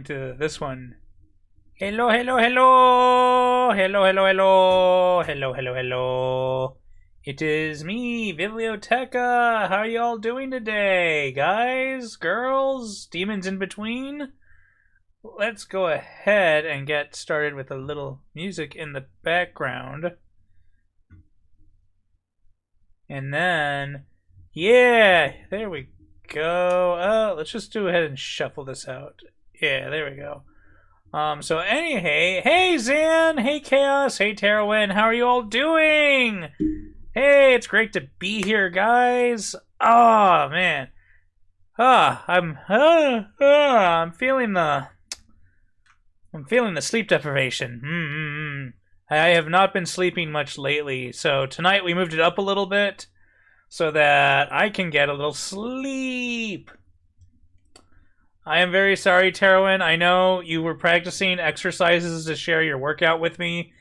to this one. Hello, hello, hello! Hello, hello, hello! Hello, hello, hello! It is me, Vivlioteca! How are you all doing today? Guys, girls, demons in between? Let's go ahead and get started with a little music in the background. And then, yeah, there we go. Oh, let's just go ahead and shuffle this out. Yeah, there we go. So anyway, hey Zan, hey Chaos, hey Terowin, how are you all doing? Hey, it's great to be here, guys. Oh man, I'm feeling the sleep deprivation. I have not been sleeping much lately, so tonight we moved it up a little bit so that I can get a little sleep. I am very sorry, Terowin. I know you were practicing exercises to share your workout with me,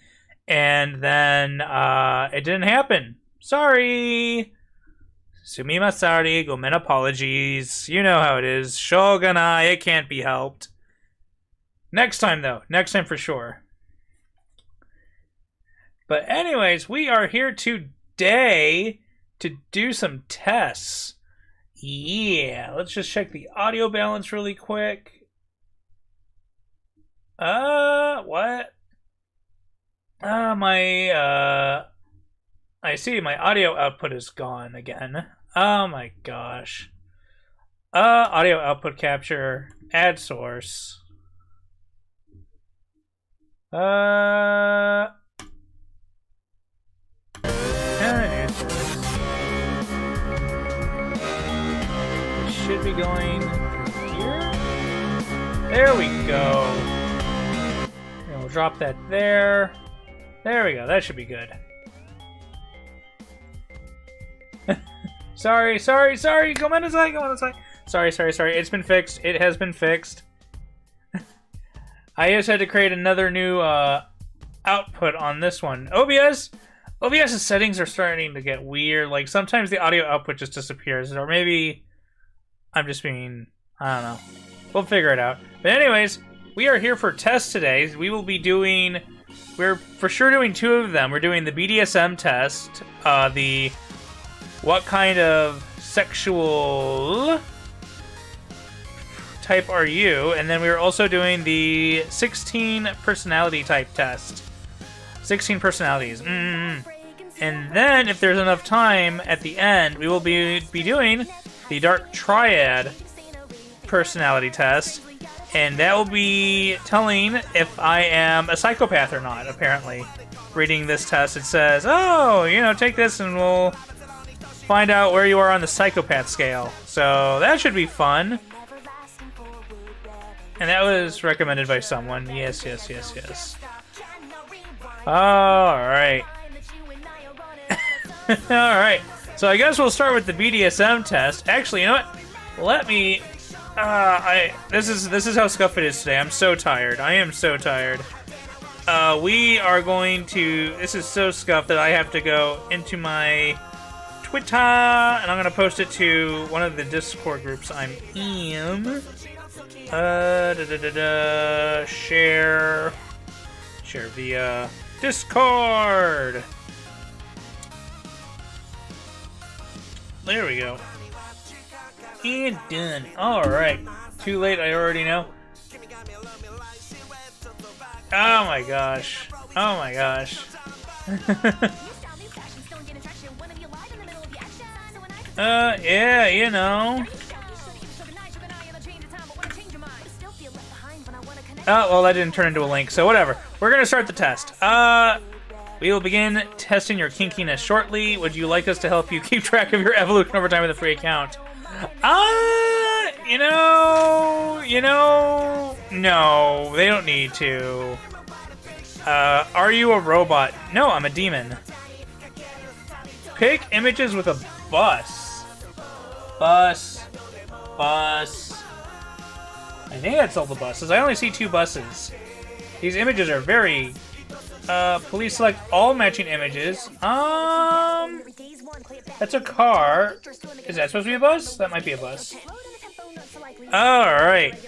and then it didn't happen. Sorry. Sumimasen, gomen apologies. You know how it is. Shogunai, it can't be helped. Next time, though. Next time for sure. But anyways, we are here today to do some tests. Yeah, let's just check the audio balance really quick. What? I see my audio output is gone again. Oh my gosh. Audio output capture, add source. Add source. Should be going here. There we go. And we'll drop that there. There we go. That should be good. Sorry. Go on inside. Sorry. It's been fixed. It has been fixed. I just had to create another new output on this one. OBS's settings are starting to get weird. Like sometimes the audio output just disappears, or maybe I'm just being, I don't know. We'll figure it out. But anyways, we are here for tests today. We're for sure doing two of them. We're doing the Bdsm test, the what kind of sexual type are you? And then we're also doing the 16 personality type test. 16 personalities. And then, if there's enough time at the end, we will be doing the Dark Triad personality test, and that will be telling if I am a psychopath or not, apparently. Reading this test, it says, oh, take this and we'll find out where you are on the psychopath scale. So that should be fun. And that was recommended by someone. Yes. Alright. Alright. So I guess we'll start with the BDSM test. Actually, you know what? Let me... This is how scuffed it is today. I'm so tired. I am so tired. We are going to... This is so scuffed that I have to go into my Twitter, and I'm going to post it to one of the Discord groups I'm in. Share via Discord. There we go. And done. Alright. Too late, I already know. Oh my gosh. Yeah, Oh, well, that didn't turn into a link, so whatever. We're gonna start the test. We will begin testing your kinkiness shortly. Would you like us to help you keep track of your evolution over time with a free account? No, they don't need to. Are you a robot? No, I'm a demon. Pick images with a bus. Bus. I think that's all the buses. I only see 2 buses. These images are very... please select all matching images. That's a car. Is that supposed to be a bus? That might be a bus. Alright.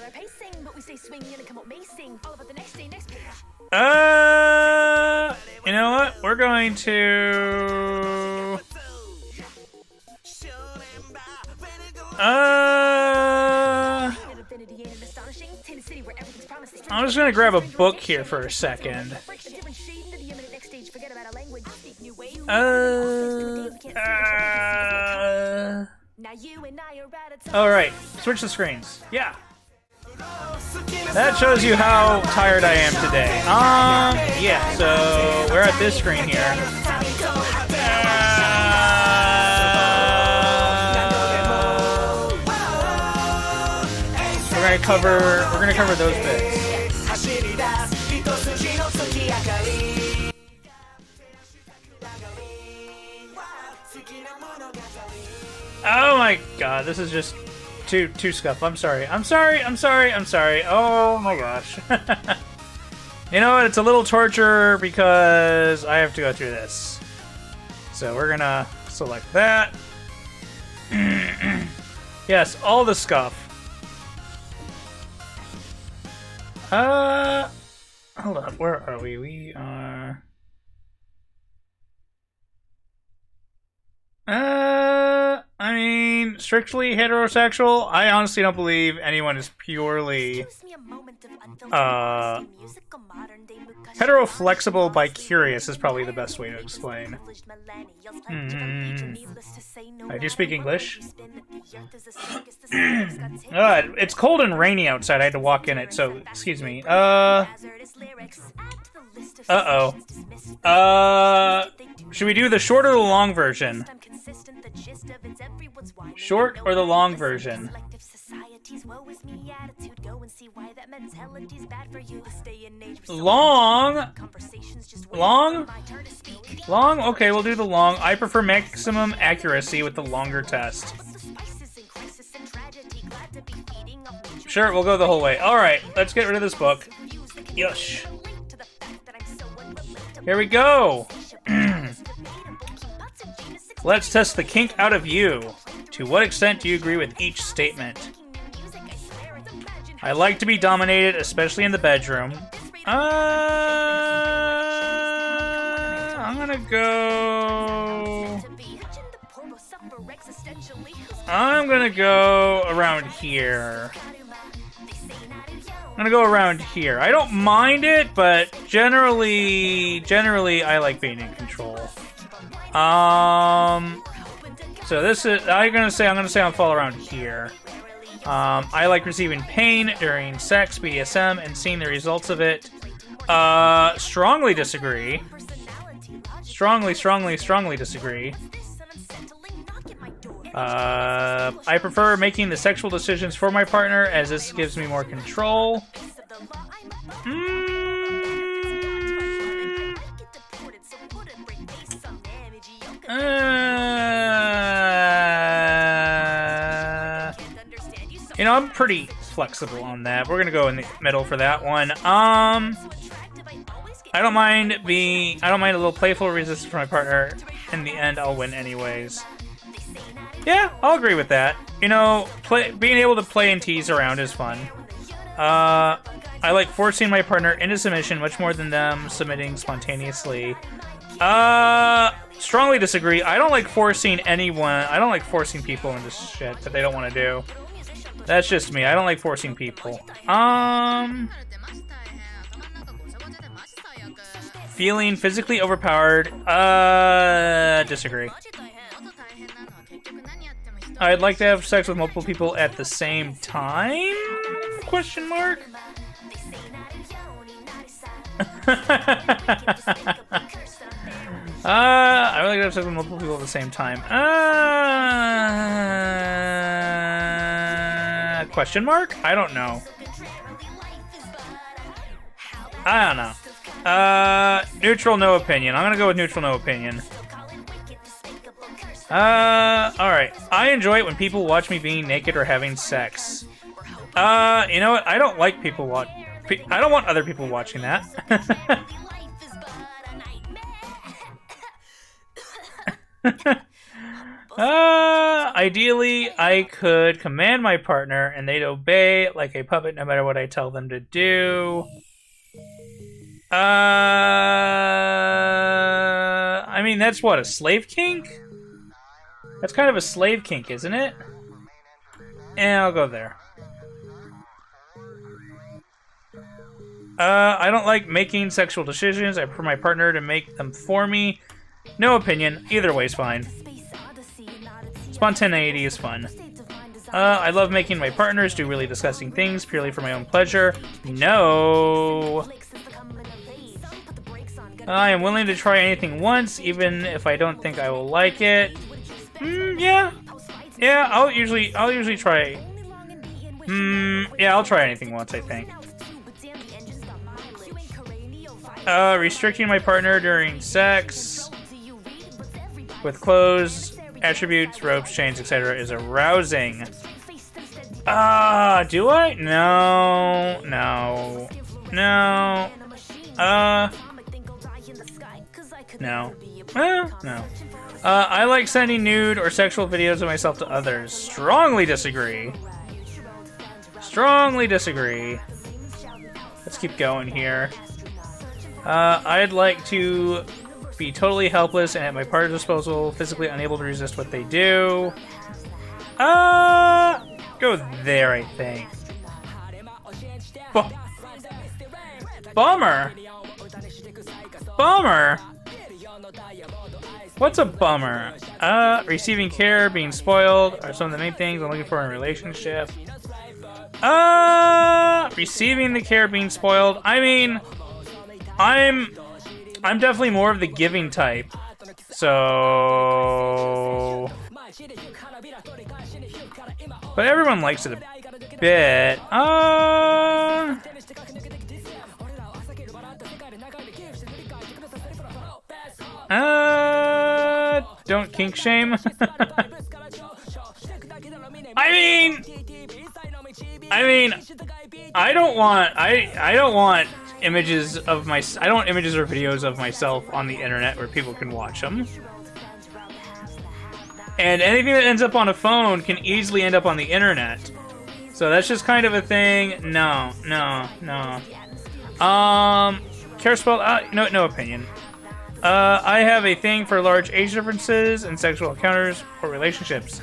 You know what? We're going to... I'm just gonna grab a book here for a second. Alright, switch the screens. Yeah. That shows you how tired I am today. Yeah, so we're at this screen here. We're gonna cover those bits. Oh my god, this is just too scuff. I'm sorry. Oh my gosh. You know what? It's a little torture because I have to go through this. So we're gonna select that. Yes, all the scuff. Hold up, where are we? We are... I mean, strictly heterosexual? I honestly don't believe anyone is purely, hetero-flexible by curious is probably the best way to explain. Do you speak English? It's cold and rainy outside. I had to walk in it, so excuse me. Should we do the short or the long version? Short or the long version? Long? Long? Long? Okay, we'll do the long. I prefer maximum accuracy with the longer test. Sure, we'll go the whole way. Alright, let's get rid of this book. Yush. Here we go! Let's test the kink out of you. To what extent do you agree with each statement? I like to be dominated, especially in the bedroom. I'm gonna go around here. I'm gonna go around here. I don't mind it, but generally I like being in control. So this is, I'm gonna say I'll fall around here. I like receiving pain during sex, BDSM, and seeing the results of it. Strongly disagree. Strongly disagree. I prefer making the sexual decisions for my partner, as this gives me more control. You know, I'm pretty flexible on that. We're gonna go in the middle for that one. I don't mind a little playful resistance from my partner. In the end, I'll win anyways. Yeah, I'll agree with that. You know, being able to play and tease around is fun. I like forcing my partner into submission much more than them submitting spontaneously. Strongly disagree. I don't like forcing people into shit that they don't want to do. That's just me. I don't like forcing people. Feeling physically overpowered. Disagree. I'd like to have sex with multiple people at the same time? Question mark? I would like to have sex with multiple people at the same time. Question mark? I don't know. Neutral, no opinion. I'm gonna go with neutral, no opinion. Alright. I enjoy it when people watch me being naked or having sex. You know what? I don't like people I don't want other people watching that. Ideally, I could command my partner and they'd obey like a puppet no matter what I tell them to do. I mean, that's what, a slave kink? That's kind of a slave kink, isn't it? And I'll go there. I don't like making sexual decisions. I prefer my partner to make them for me. No opinion. Either way's fine. Spontaneity is fun. I love making my partners do really disgusting things purely for my own pleasure. No. I am willing to try anything once, even if I don't think I will like it. Yeah. Yeah, I'll usually try. Yeah, I'll try anything once, I think. Restricting my partner during sex with clothes, attributes, ropes, chains, etc. is arousing. Do I? No. No. No. No. No. I like sending nude or sexual videos of myself to others. Strongly disagree. Strongly disagree. Let's keep going here. I'd like to be totally helpless and at my partner's disposal, physically unable to resist what they do. Go there, I think. Bummer. Bummer. What's a bummer? Receiving care, being spoiled are some of the main things I'm looking for in a relationship. Receiving the care, being spoiled. I mean, I'm definitely more of the giving type. So, but everyone likes it a bit. Don't kink shame. I mean, I don't want images of I don't want images or videos of myself on the internet where people can watch them. And anything that ends up on a phone can easily end up on the internet. So that's just kind of a thing. No. Care spell? No opinion. I have a thing for large age differences and sexual encounters or relationships.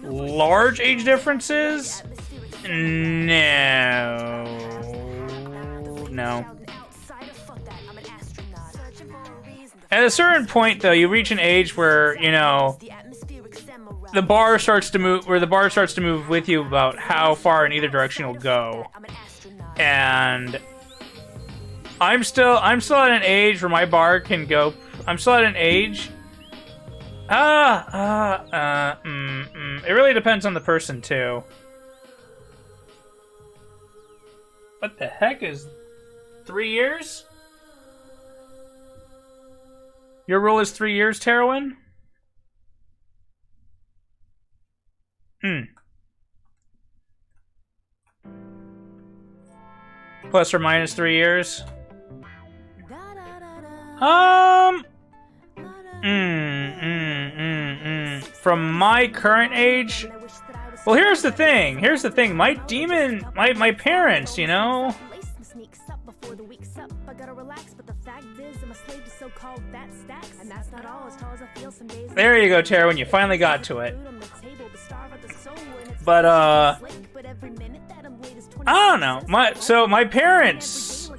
Large age differences? No. At a certain point, though, you reach an age where, you know, the bar starts to move with you about how far in either direction you'll go. And I'm still at an age where my bar can go. I'm still at an age. It really depends on the person too. What the heck is 3 years? Your rule is 3 years, Terwin? Plus or minus 3 years? From my current age? Well, here's the thing. My parents, you know? There you go, Tara, when you finally got to it. But, I don't know. My parents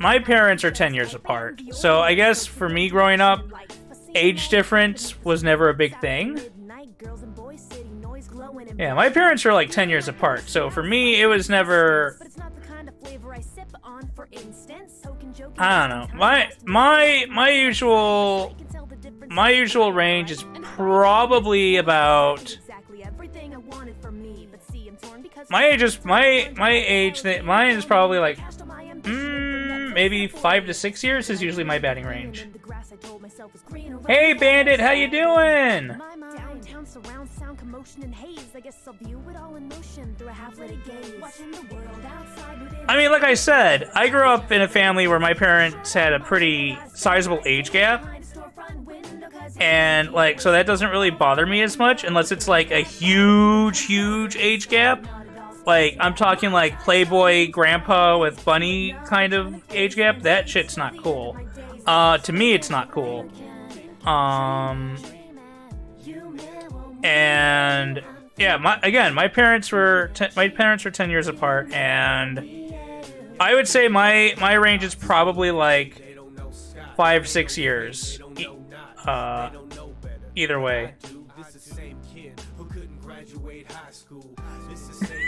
are 10 years apart. So I guess for me growing up, age difference was never a big thing. Yeah, my parents are like 10 years apart. So for me, it was never... I don't know. My usual range is probably about... Mine is probably like maybe 5 to 6 years is usually my batting range. Hey Bandit, how you doing? I mean, like I said, I grew up in a family where my parents had a pretty sizable age gap. And, like, so that doesn't really bother me as much unless it's, like, a huge age gap. Like, I'm talking, like, Playboy grandpa with bunny kind of age gap. That shit's not cool. To me, it's not cool. And, yeah, my parents were 10 years apart, and I would say my range is probably, like, 5-6 years. Either way.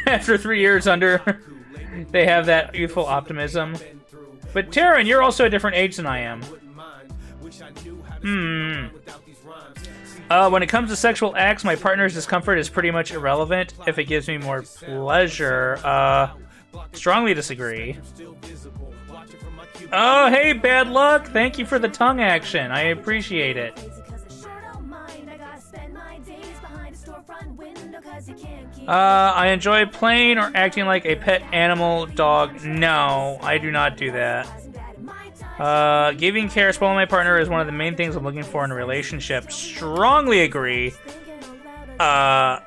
After 3 years under, they have that youthful optimism. But Taryn, you're also a different age than I am. When it comes to sexual acts, my partner's discomfort is pretty much irrelevant if it gives me more pleasure. Strongly disagree. Oh, hey, bad luck! Thank you for the tongue action. I appreciate it. I enjoy playing or acting like a pet animal dog. No, I do not do that. Giving care, spoiling my partner is one of the main things I'm looking for in a relationship. Strongly agree. Yeah,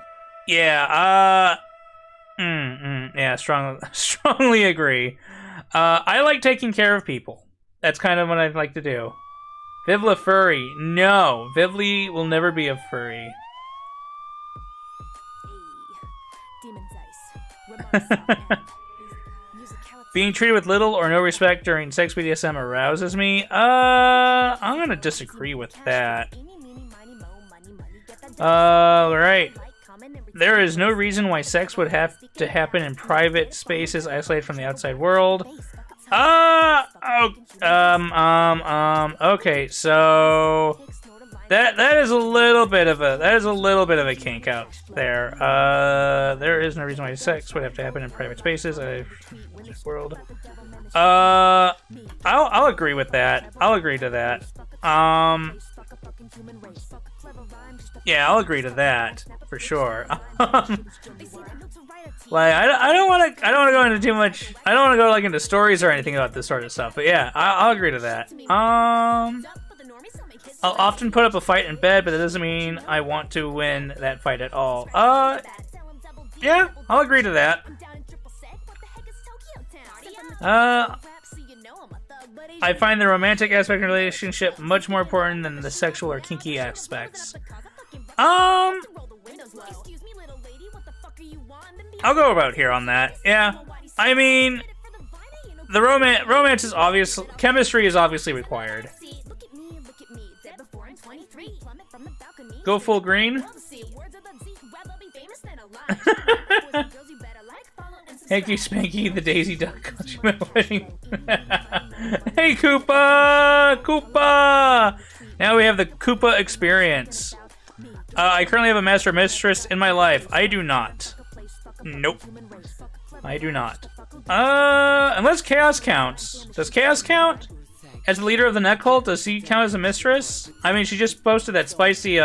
strongly agree. I like taking care of people. That's kind of what I'd like to do. Vivla furry. No, Vivli will never be a furry. Being treated with little or no respect during sex BDSM arouses me. I'm gonna disagree with that. Alright. There is no reason why sex would have to happen in private spaces isolated from the outside world. Okay, so that is a little bit of a kink out there. There is no reason why sex would have to happen in private spaces. World. I'll agree with that. I'll agree to that. Yeah, I'll agree to that for sure. Like I don't want to go into too much. I don't want to go like into stories or anything about this sort of stuff. But yeah, I'll agree to that. I'll often put up a fight in bed, but that doesn't mean I want to win that fight at all. Yeah, I'll agree to that. I find the romantic aspect of the relationship much more important than the sexual or kinky aspects. I'll go about here on that. Yeah, I mean, the romance is obvious. Chemistry is obviously required. Go full green. Hanky Spanky, the Daisy Duck Countryman Wedding. Hey, Koopa! Koopa! Now we have the Koopa experience. I currently have a master or mistress in my life. I do not. Nope. I do not. Unless Chaos counts. Does Chaos count? As the leader of the Net Cult, does he count as a mistress? I mean, she just posted that spicy,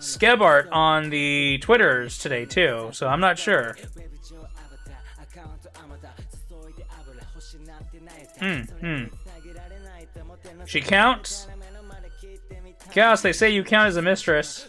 Skeb art on the Twitters today, too, so I'm not sure. She counts? Chaos, they say you count as a mistress.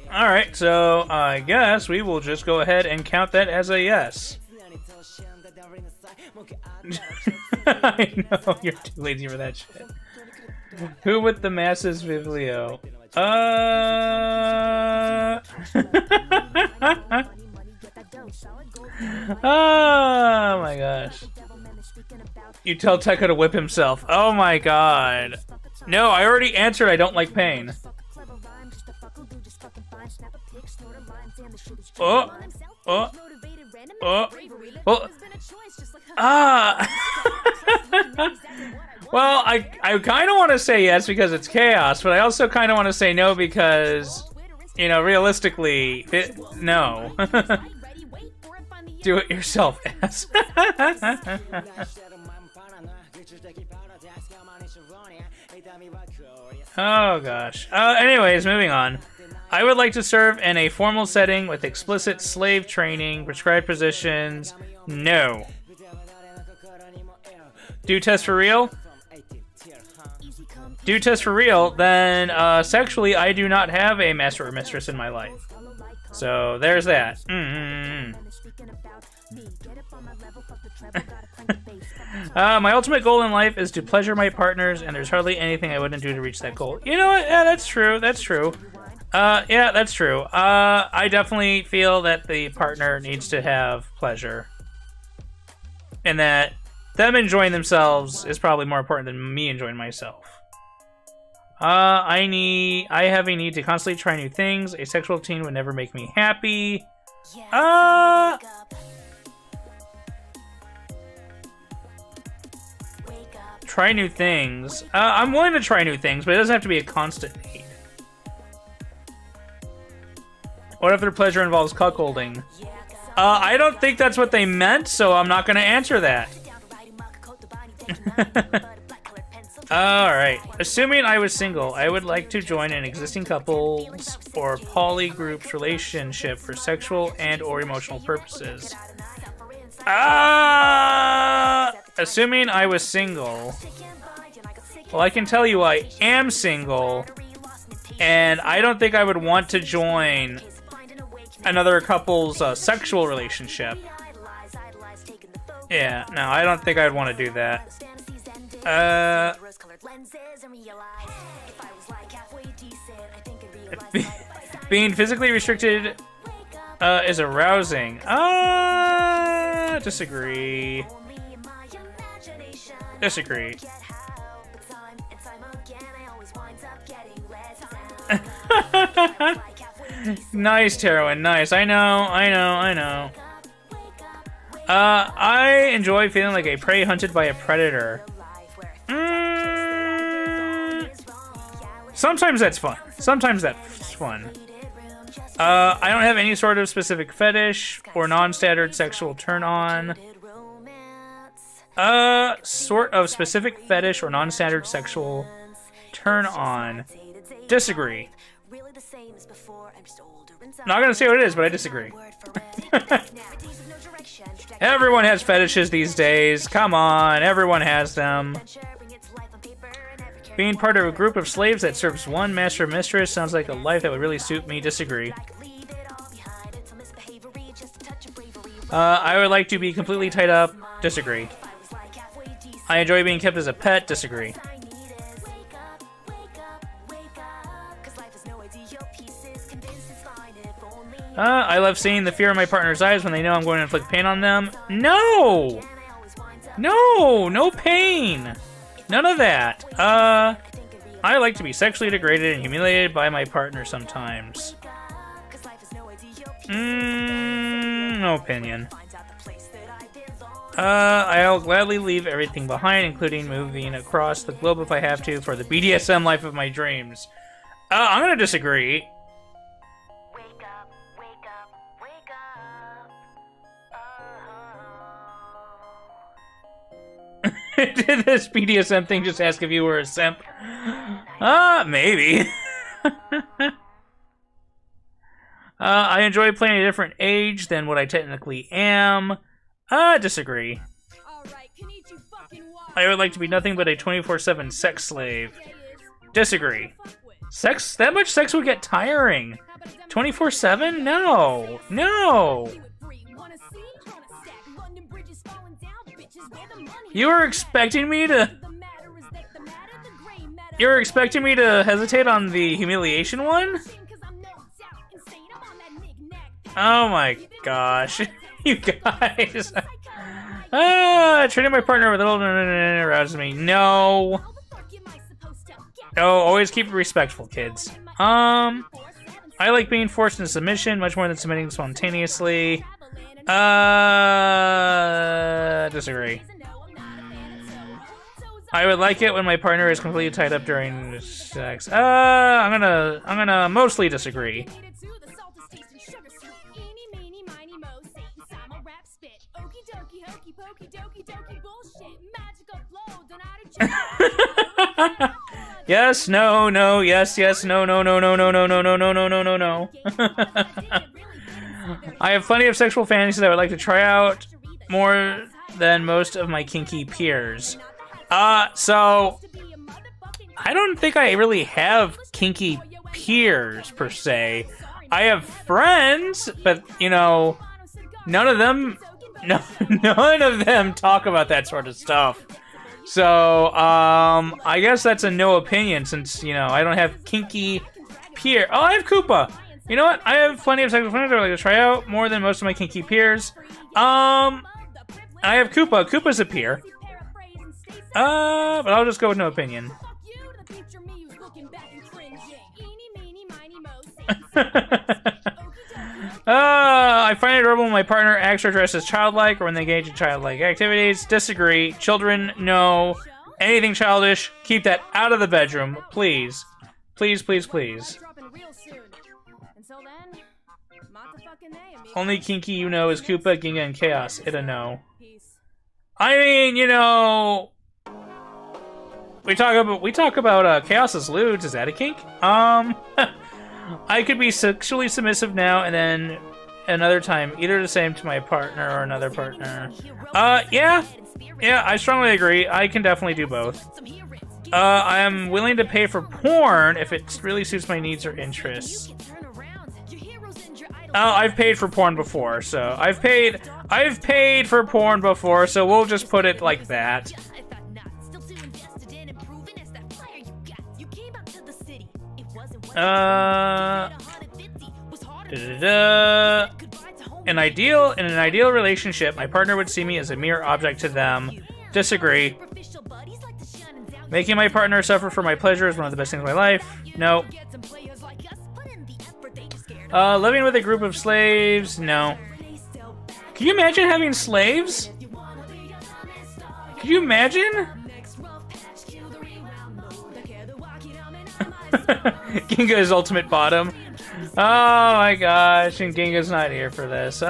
Alright, so I guess we will just go ahead and count that as a yes. I know, you're too lazy for that shit. Who with the masses, Vivlio? Oh my gosh. You tell Tekka to whip himself. Oh my god. No, I already answered I don't like pain. Oh. Oh. Oh. Oh. Ah. Well, I kind of want to say yes because it's chaos, but I also kind of want to say no because, you know, realistically, no. Do it yourself, ass. Oh, gosh. Anyways, moving on. I would like to serve in a formal setting with explicit slave training, prescribed positions. No. Do test for real? Do test for real, then sexually I do not have a master or mistress in my life. So there's that. My ultimate goal in life is to pleasure my partners, and there's hardly anything I wouldn't do to reach that goal. You know what? Yeah, that's true. That's true. Yeah, that's true. I definitely feel that the partner needs to have pleasure. And that them enjoying themselves is probably more important than me enjoying myself. I have a need to constantly try new things. A sexual routine would never make me happy. Try new things. I'm willing to try new things, but it doesn't have to be a constant need. What if their pleasure involves cuckolding? I don't think that's what they meant, so I'm not going to answer that. Alright. Assuming I was single, I would like to join an existing couples or poly groups relationship for sexual and or emotional purposes. Assuming I was single. Well, I can tell you I am single, and I don't think I would want to join another couple's sexual relationship. Yeah, no, I don't think I'd want to do that. Being physically restricted is arousing. Disagree. Disagree. Nice, Taroin, nice. I know. I enjoy feeling like a prey hunted by a predator. Sometimes that's fun. I don't have any sort of specific fetish or non-standard sexual turn-on. Sort of specific fetish or non-standard sexual turn-on. Disagree. Not gonna say what it is, but I disagree. Everyone has fetishes these days. Come on, everyone has them. Being part of a group of slaves that serves one master or mistress sounds like a life that would really suit me. Disagree. I would like to be completely tied up. Disagree. I enjoy being kept as a pet. Disagree. I love seeing the fear in my partner's eyes when they know I'm going to inflict pain on them. No! No pain! None of that. I like to be sexually degraded and humiliated by my partner sometimes. No opinion. I'll gladly leave everything behind, including moving across the globe if I have to, for the BDSM life of my dreams. I'm gonna disagree. Did this BDSM thing just ask if you were a simp? Maybe. I enjoy playing at a different age than what I technically am. Disagree. I would like to be nothing but a 24/7 sex slave. Disagree. Sex? That much sex would get tiring. 24/7? No. No. You were expecting me to... You were expecting me to hesitate on the humiliation one? Oh my gosh. You guys. Treating my partner with a little arouses me. No. Oh, always keep it respectful, kids. I like being forced into submission much more than submitting spontaneously. Disagree. I would like it when my partner is completely tied up during sex. I'm gonna mostly disagree. Yes, no, no, yes, yes, no, no, no, no, no, no, no, no, no, no, no, no, no. I have plenty of sexual fantasies I would like to try out more than most of my kinky peers. So I don't think I really have kinky peers per se. I have friends, but you know, none of them talk about that sort of stuff. So, I guess that's a no opinion since, you know, I don't have kinky peer. Oh, I have Koopa. You know what? I have plenty of sexual friends I would like to try out more than most of my kinky peers. I have Koopa. Koopa's a peer. But I'll just go with no opinion. I find it adorable when my partner acts or dresses childlike or when they engage in childlike activities. Disagree. Children, no. Anything childish, keep that out of the bedroom, please. Please, please, please. Only kinky you know is Koopa, Ginga, and Chaos. It a no. I mean, you know, we talk about Chaos's lewds. Is that a kink? I could be sexually submissive now and then another time, either the same to my partner or another partner. Yeah, I strongly agree. I can definitely do both. I am willing to pay for porn if it really suits my needs or interests. I've paid for porn before, so I've paid for porn before, so we'll just put it like that. In an ideal relationship, my partner would see me as a mere object to them. Disagree. Making my partner suffer for my pleasure is one of the best things in my life. No. Living with a group of slaves? No. Can you imagine having slaves? Can you imagine? Ginga's ultimate bottom. Oh my gosh, and Ginga's not here for this.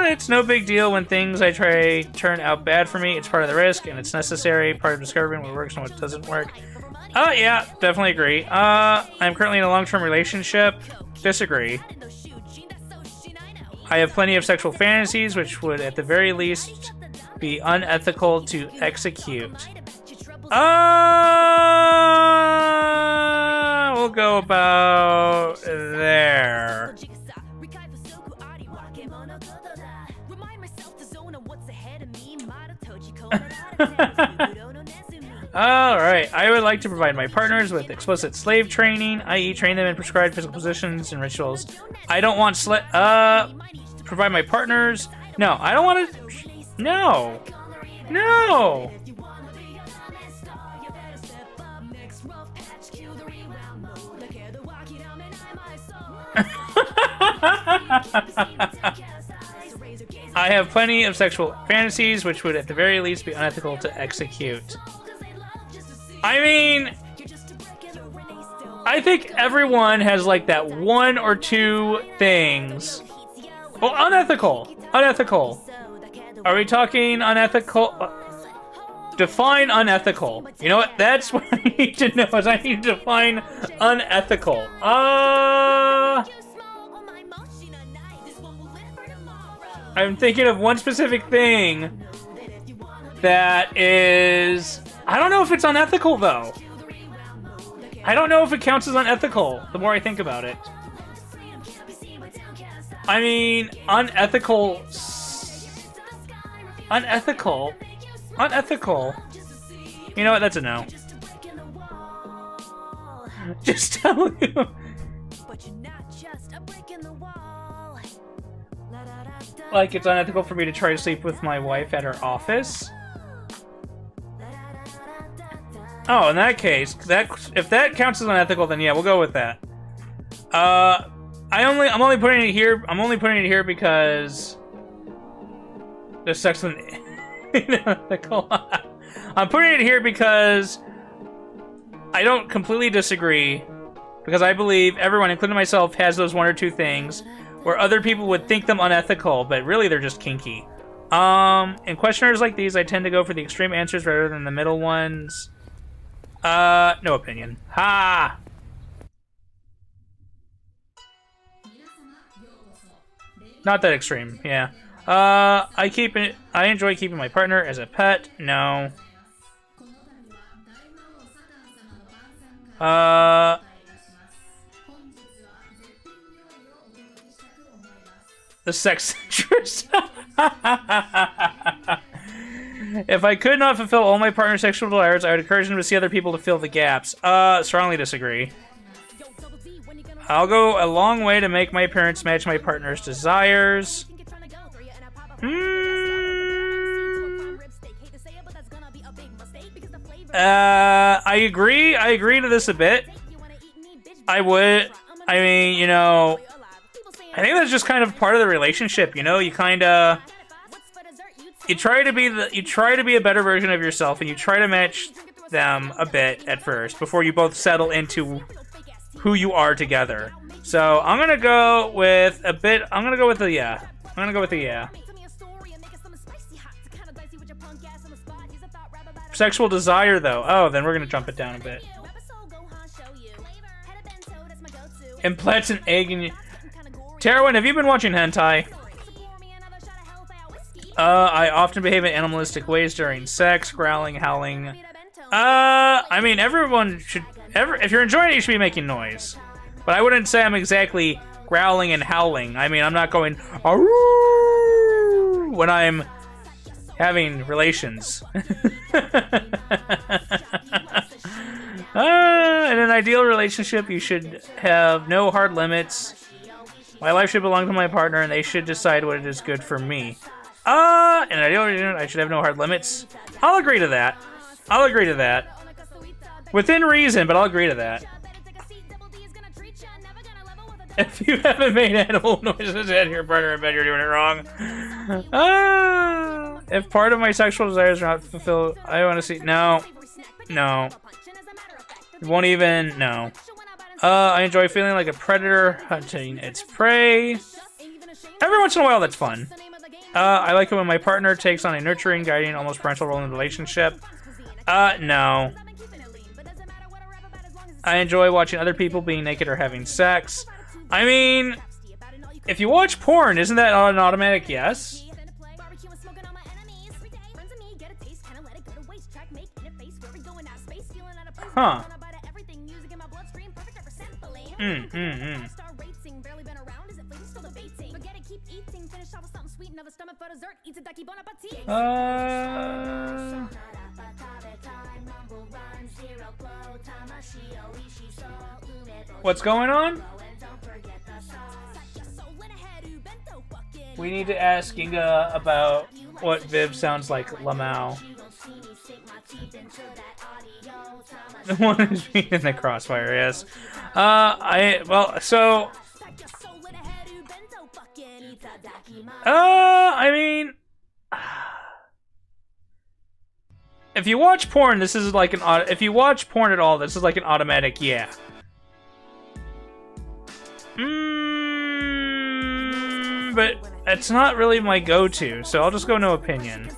It's no big deal when things I try turn out bad for me. It's part of the risk, and it's necessary, part of discovering what works and what doesn't work. Yeah, definitely agree. I'm currently in a long-term relationship. Disagree. I have plenty of sexual fantasies, which would, at the very least, be unethical to execute. We'll go about there. Alright, I would like to provide my partners with explicit slave training, i.e. train them in prescribed physical positions and rituals. I don't want provide my partners... No, I don't want to... No! No! I have plenty of sexual fantasies, which would at the very least be unethical to execute. I mean, I think everyone has like that one or two things. Well, unethical. Unethical. Are we talking unethical? Define unethical. You know what? That's what I need to know. Is I need to define unethical. I'm thinking of one specific thing that is... I don't know if it's unethical, though. I don't know if it counts as unethical, the more I think about it. I mean, unethical... Unethical? Unethical? You know what? That's a no. Just tell you. Like, it's unethical for me to try to sleep with my wife at her office? Oh, in that case, if that counts as unethical, then yeah, we'll go with that. I'm only putting it here. I'm only putting it here because there's sex with unethical. I'm putting it here because I don't completely disagree. Because I believe everyone, including myself, has those one or two things where other people would think them unethical, but really they're just kinky. In questionnaires like these, I tend to go for the extreme answers rather than the middle ones. No opinion. Ha! Not that extreme, yeah. I enjoy keeping my partner as a pet. No. The sex interest. If I could not fulfill all my partner's sexual desires, I would encourage them to see other people to fill the gaps. Strongly disagree. I'll go a long way to make my appearance match my partner's desires. I agree. I agree to this a bit. I mean, you know, I think that's just kind of part of the relationship, you know? You try to be a better version of yourself, and you try to match them a bit at first before you both settle into who you are together. So I'm gonna go with a bit. I'm gonna go with the yeah. I'm gonna go with the yeah. Sexual desire, though. Oh, then we're gonna jump it down a bit. Implants an egg in you. Terwin, have you been watching hentai? I often behave in animalistic ways during sex, growling, howling. I mean, everyone should. If you're enjoying it, you should be making noise. But I wouldn't say I'm exactly growling and howling. I mean, I'm not going "Aroo!" when I'm having relations. In an ideal relationship, you should have no hard limits. My life should belong to my partner, and they should decide what is good for me. In an ideal relationship, I should have no hard limits. I'll agree to that. I'll agree to that. Within reason, but I'll agree to that. If you haven't made animal noises at your partner, I bet you're doing it wrong. If part of my sexual desires are not fulfilled, I want to see. No. No. It won't even. No. I enjoy feeling like a predator hunting its prey. Every once in a while, that's fun. I like it when my partner takes on a nurturing, guiding, almost parental role in the relationship. No. I enjoy watching other people being naked or having sex. I mean, if you watch porn, isn't that an automatic yes? Huh. What's going on? We need to ask Ginga about what Viv sounds like Lamau. The one who's being in the crossfire, yes. I mean, if you watch porn, this is like if you watch porn at all, this is like an automatic yeah. But it's not really my go-to, so I'll just go no opinion.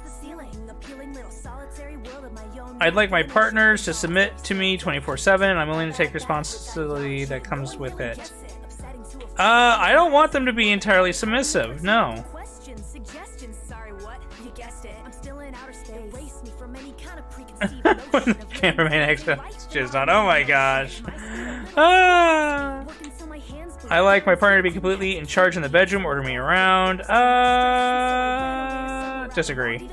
I'd like my partners to submit to me 24/7. I'm willing to take responsibility that comes with it. I don't want them to be entirely submissive, no. When the cameraman accidentally jizzed on. Oh my gosh. I like my partner to be completely in charge in the bedroom, order me around. Disagree.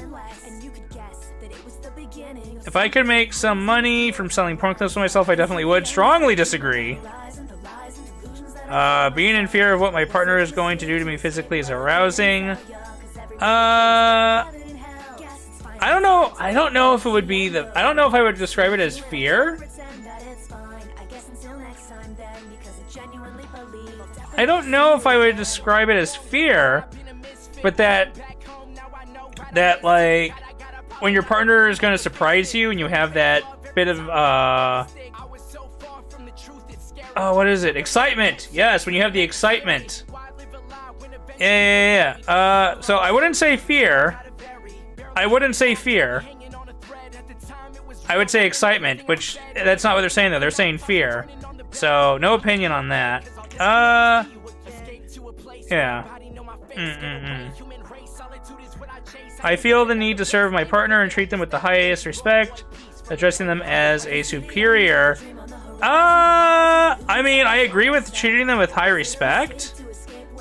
If I could make some money from selling porn clips to myself, I definitely would. Strongly disagree. Being in fear of what my partner is going to do to me physically is arousing. I don't know. I don't know if it would be the. I don't know if I would describe it as fear. I don't know if I would describe it as fear, but that like when your partner is going to surprise you and you have that bit of what is it? Excitement. Yes, when you have the excitement. Yeah. So I wouldn't say fear. I wouldn't say fear. I would say excitement, which that's not what they're saying though. They're saying fear. So no opinion on that. Yeah. I feel the need to serve my partner and treat them with the highest respect, addressing them as a superior. I mean, I agree with treating them with high respect,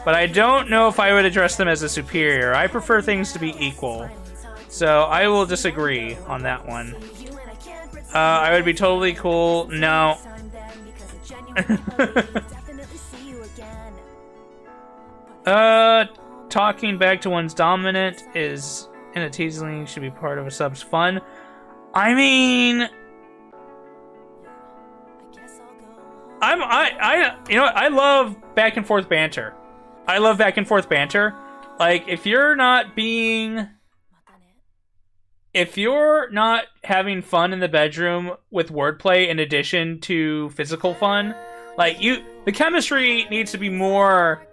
but I don't know if I would address them as a superior. I prefer things to be equal. So I will disagree on that one. I would be totally cool. No. Talking back to one's dominant is in a teasing should be part of a sub's fun. I mean, you know what? I love back and forth banter. I love back and forth banter. Like, if you're not having fun in the bedroom with wordplay in addition to physical fun, like, the chemistry needs to be more.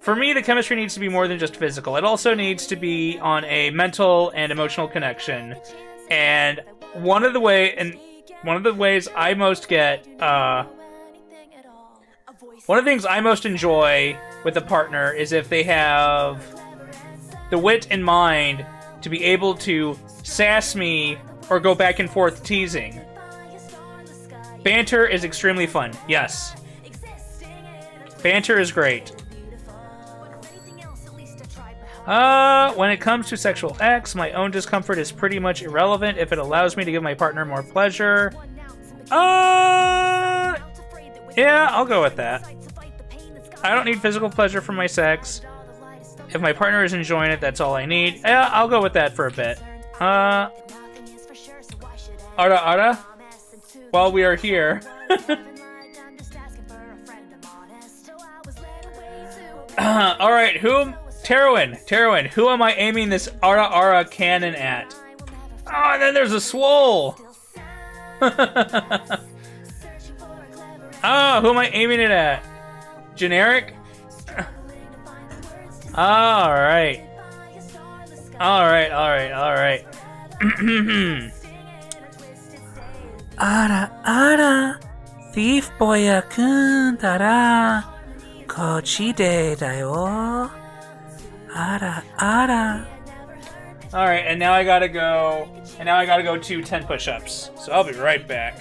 For me, the chemistry needs to be more than just physical. It also needs to be on a mental and emotional connection. And one of the ways I most get, one of the things I most enjoy with a partner is if they have the wit and mind to be able to sass me or go back and forth teasing. Banter is extremely fun. Yes. Banter is great. When it comes to sexual acts, my own discomfort is pretty much irrelevant if it allows me to give my partner more pleasure. Yeah, I'll go with that. I don't need physical pleasure from my sex. If my partner is enjoying it, that's all I need. Yeah, I'll go with that for a bit. Ara, while we are here. Alright, Terwin, who am I aiming this Ara cannon at? Oh, and then there's a swole! Oh, who am I aiming it at? Generic? Alright. Alright. Ara, thief boya kun dara, kochide dayo. Ara. Alright, and now I gotta go do 10 push-ups. So I'll be right back.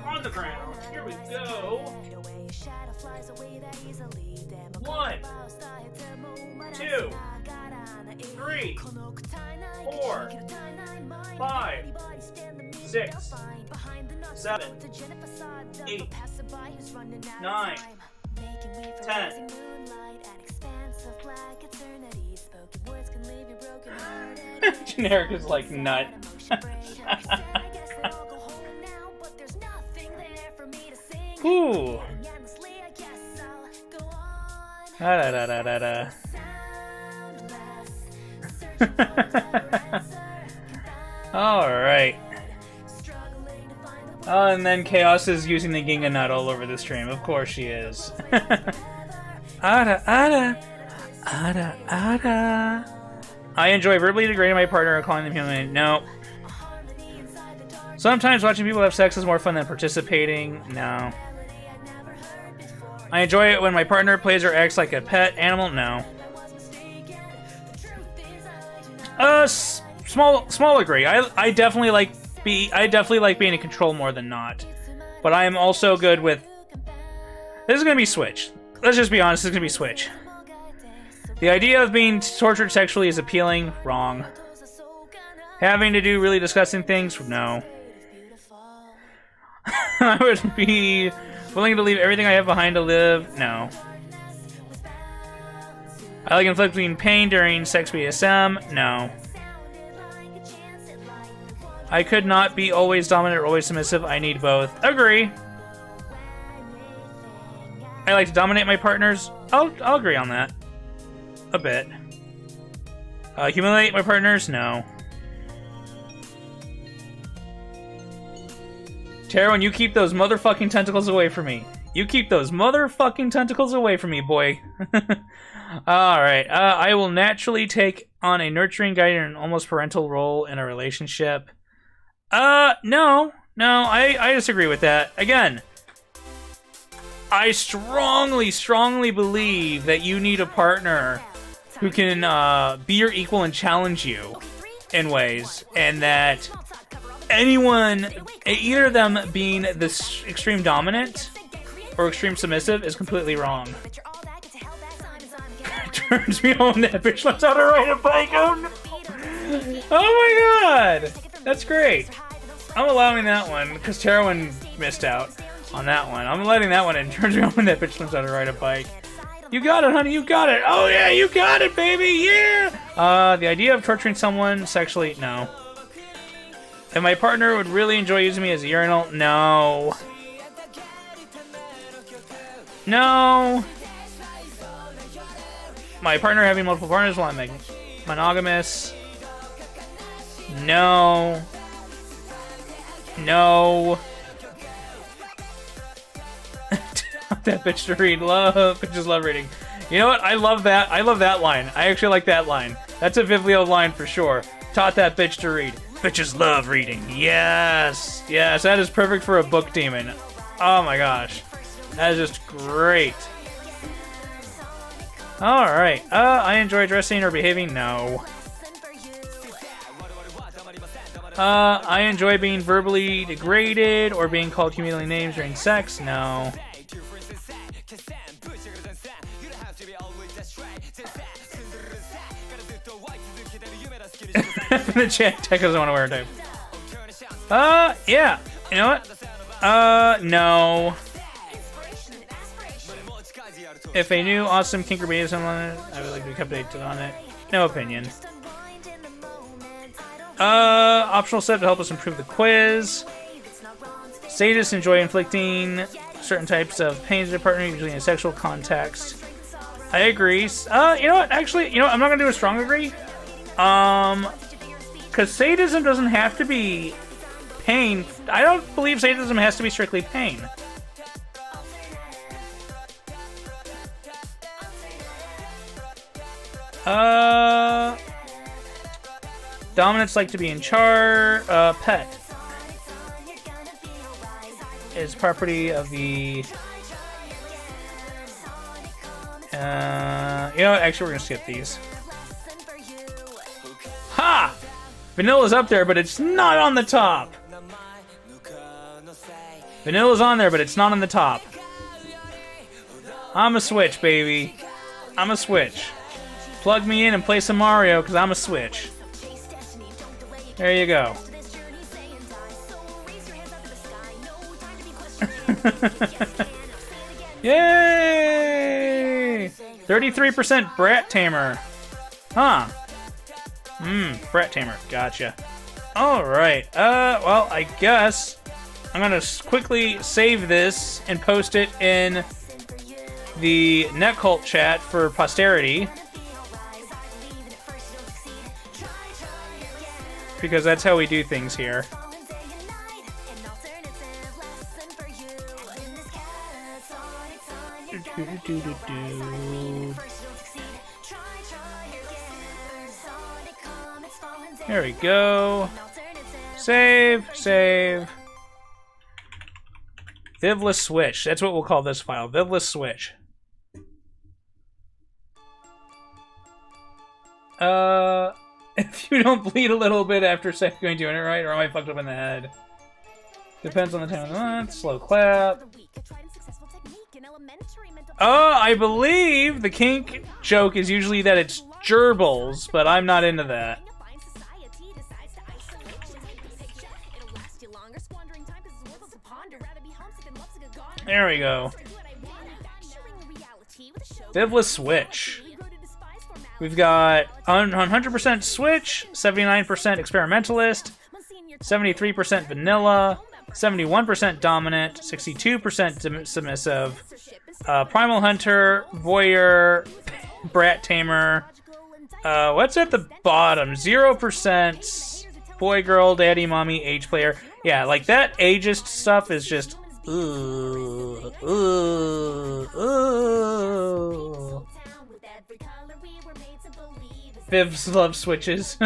On the ground. Here we go. 1, 2, 3, 4, 5, 6, 7, 8, 9, 10. Generic is like nut. Ooh. Da. Alright. Oh, and then Chaos is using the Ginga Nut all over the stream. Of course she is. Ada. I enjoy verbally degrading my partner or calling them human. No. Sometimes watching people have sex is more fun than participating. No. I enjoy it when my partner plays or acts like a pet animal. No. Small agree. I definitely like being in control more than not. But I am also good with. This is gonna be Switch. Let's just be honest. This is gonna be Switch. The idea of being tortured sexually is appealing. Wrong. Having to do really disgusting things. No. I would be willing to leave everything I have behind to live. No. I like inflicting pain during sex BDSM. No. I could not be always dominant or always submissive. I need both. Agree. I like to dominate my partners. I'll agree on that. A bit. Humiliate my partners? No. Tara, when you keep those motherfucking tentacles away from me. You keep those motherfucking tentacles away from me, boy. Alright, I will naturally take on a nurturing, guiding, and almost parental role in a relationship. No, I disagree with that. Again, I strongly believe that you need a partner who can be your equal and challenge you in ways, and that anyone, either of them being this extreme dominant or extreme submissive, is completely wrong. Turns me on, that bitch learns how to ride a bike. Oh my god! That's great. I'm allowing that one, because Terwin missed out on that one. I'm letting that one in. Turns me on when that bitch learns how to ride a bike. You got it, honey, you got it! Oh yeah, you got it, baby, yeah! The idea of torturing someone sexually, no. And my partner would really enjoy using me as a urinal, no. No! My partner having multiple partners while I'm monogamous, no. No. That bitch to read. Bitches love reading. You know what? I love that. I love that line. I actually like that line. That's a Vivlio line for sure. Taught that bitch to read. Bitches love reading. Yes. Yes, that is perfect for a book demon. Oh my gosh. That is just great. Alright. I enjoy dressing or behaving? No. I enjoy being verbally degraded or being called humiliating names during sex? No. The chat tech doesn't want to wear a type. Yeah. You know what? No. If a new awesome kink or Bdsm on it, I would like to be updated on it. No opinion. Optional step to help us improve the quiz. Sadists enjoy inflicting certain types of pain to their partner, usually in a sexual context. I agree. You know what? Actually, you know what? I'm not gonna do a strong agree. Because sadism doesn't have to be pain. I don't believe sadism has to be strictly pain. Dominants like to be in charge. Pet is property of the. You know what? Actually, we're gonna skip these. Ha! Vanilla's up there, but it's not on the top. Vanilla's on there, but it's not on the top. I'm a Switch, baby. I'm a Switch. Plug me in and play some Mario, because I'm a Switch. There you go. Yay! 33% Brat Tamer. Huh. Brat Tamer. Gotcha. Alright. Well, I guess I'm gonna quickly save this and post it in the Netcult chat for posterity. Because that's how we do things here. There we go. Save, save. Vivla Switch. That's what we'll call this file. Vivla Switch. If you don't bleed a little bit after doing it right, or am I fucked up in the head? Depends on the time of the month. Slow clap. I believe the kink joke is usually that it's gerbils, but I'm not into that. There we go. Vivla Switch. We've got 100% Switch, 79% Experimentalist, 73% Vanilla, 71% Dominant, 62% Submissive, Primal Hunter, Voyeur, Brat Tamer. What's at the bottom? 0% Boy, Girl, Daddy, Mommy, Age Player. Yeah, like that ageist stuff is just Ooh. Ooh. Ooh. Vivs love switches.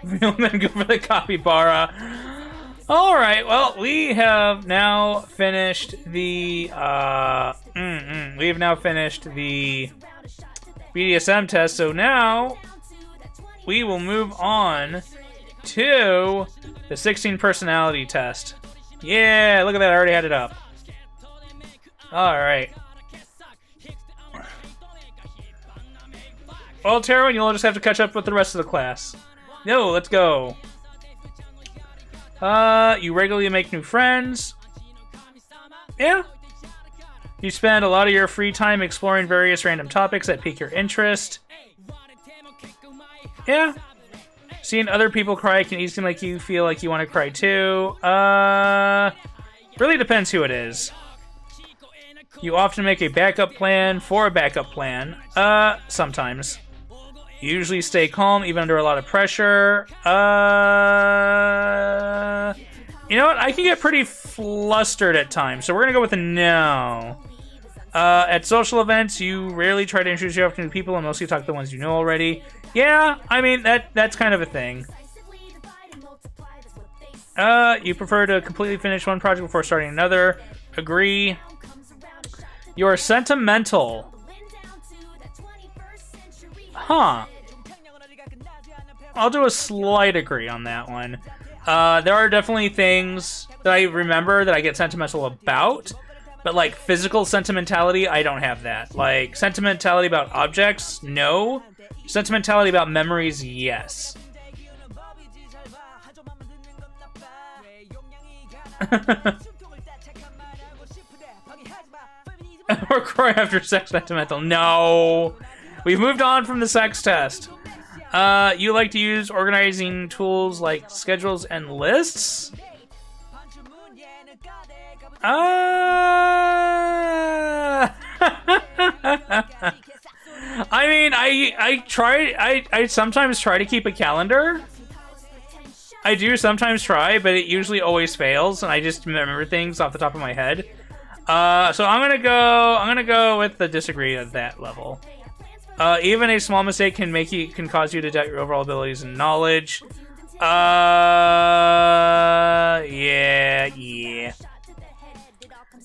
Real men go for the capybara. Alright, well, we have now finished the, we have now finished the Bdsm test, so now we will move on to the 16 personality test. Yeah, look at that, I already had it up. Alright. Well, Tara, you'll just have to catch up with the rest of the class. No, let's go. You regularly make new friends. Yeah. You spend a lot of your free time exploring various random topics that pique your interest. Yeah. Seeing other people cry can easily make you feel like you want to cry too. Really depends who it is. You often make a backup plan for a backup plan. Sometimes. You usually stay calm even under a lot of pressure. You know what? I can get pretty flustered at times, so we're gonna go with a no. At social events, you rarely try to introduce yourself to new people and mostly talk to the ones you know already. Yeah, I mean, that's kind of a thing. You prefer to completely finish one project before starting another. Agree. You're sentimental. Huh. I'll do a slight agree on that one. There are definitely things that I remember that I get sentimental about, but like physical sentimentality, I don't have that. Like sentimentality about objects, no. Sentimentality about memories, yes. Or cry after sex sentimental, no. We've moved on from the sex test. You like to use organizing tools like schedules and lists? I mean, I sometimes try to keep a calendar. I do sometimes try, but it usually always fails, and I just remember things off the top of my head. So I'm gonna go with the disagree at that level. Even a small mistake can cause you to doubt your overall abilities and knowledge. Yeah.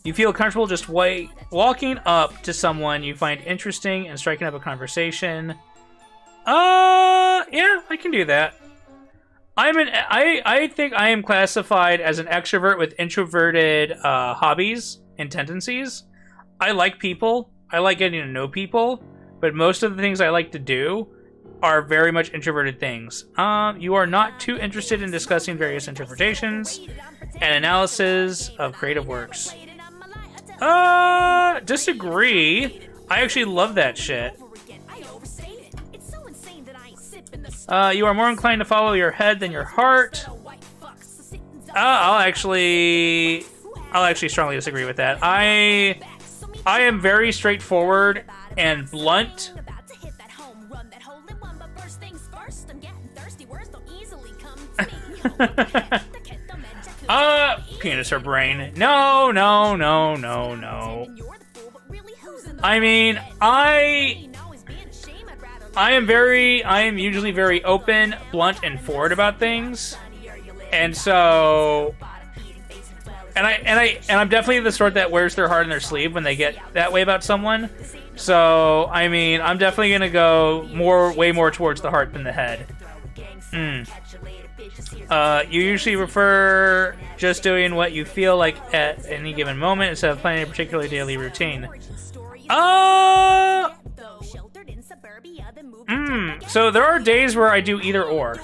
You feel comfortable just walking up to someone you find interesting and striking up a conversation. Yeah, I can do that. I think I am classified as an extrovert with introverted hobbies and tendencies. I like people. I like getting to know people. But most of the things I like to do are very much introverted things. You are not too interested in discussing various interpretations and analysis of creative works. Disagree. I actually love that shit. You are more inclined to follow your head than your heart. I'll actually strongly disagree with that. I am very straightforward and blunt. Penis or brain? No. I mean, I am usually very open, blunt, and forward about things, and so, and I'm definitely the sort that wears their heart in their sleeve when they get that way about someone. So, I mean, I'm definitely gonna go way more towards the heart than the head. You usually prefer just doing what you feel like at any given moment instead of planning a particular daily routine. So there are days where I do either or.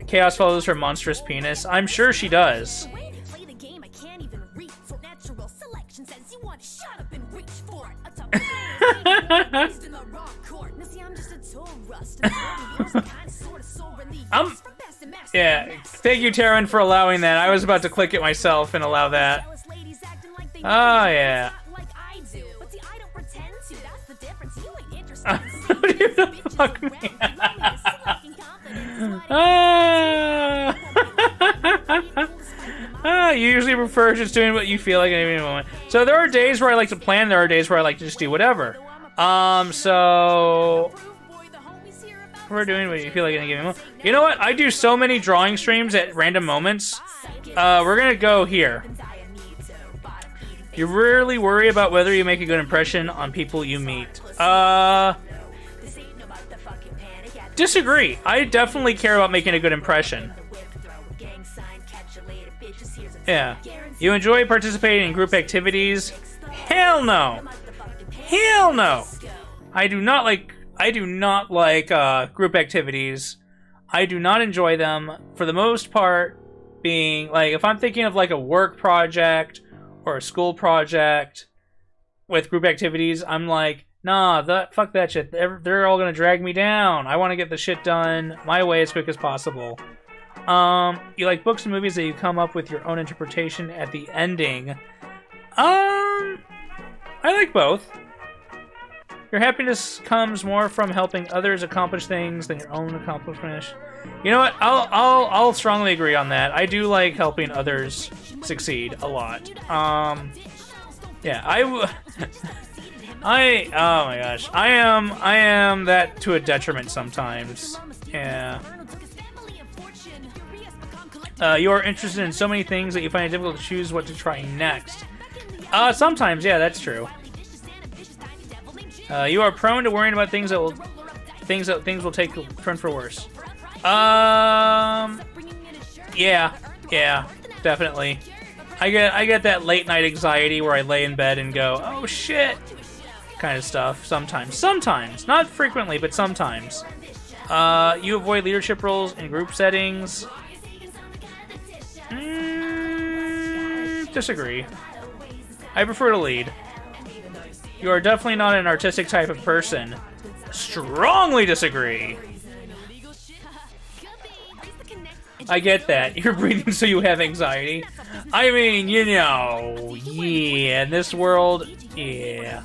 Chaos follows her monstrous penis. I'm sure she does. Yeah, thank you, Taryn, for allowing that. I was about to click it myself and allow that. Oh, yeah. Who the fuck me? usually prefer just doing what you feel like at any moment. So there are days where I like to plan, there are days where I like to just do whatever. So we're doing what you feel like at any given moment. You know what? I do so many drawing streams at random moments. We're gonna go here. You rarely worry about whether you make a good impression on people you meet. Disagree. I definitely care about making a good impression. Yeah. You enjoy participating in group activities? Hell no. Hell no. I do not like group activities. I do not enjoy them for the most part. Being like, if I'm thinking of like a work project or a school project with group activities, I'm like, nah, fuck that shit. They're all gonna drag me down. I want to get the shit done my way as quick as possible. You like books and movies that you come up with your own interpretation at the ending. I like both. Your happiness comes more from helping others accomplish things than your own accomplishment. You know what? I'll strongly agree on that. I do like helping others succeed a lot. Yeah, oh my gosh, I am that to a detriment sometimes. Yeah. You are interested in so many things that you find it difficult to choose what to try next. Sometimes, yeah, that's true. You are prone to worrying about things will take a turn for worse. Yeah, definitely. I get that late night anxiety where I lay in bed and go, oh shit, kind of stuff. Sometimes, not frequently, but sometimes. You avoid leadership roles in group settings. Disagree. I prefer to lead. You are definitely not an artistic type of person. Strongly disagree. I get that. You're breathing so you have anxiety. I mean, you know, yeah, in this world, yeah.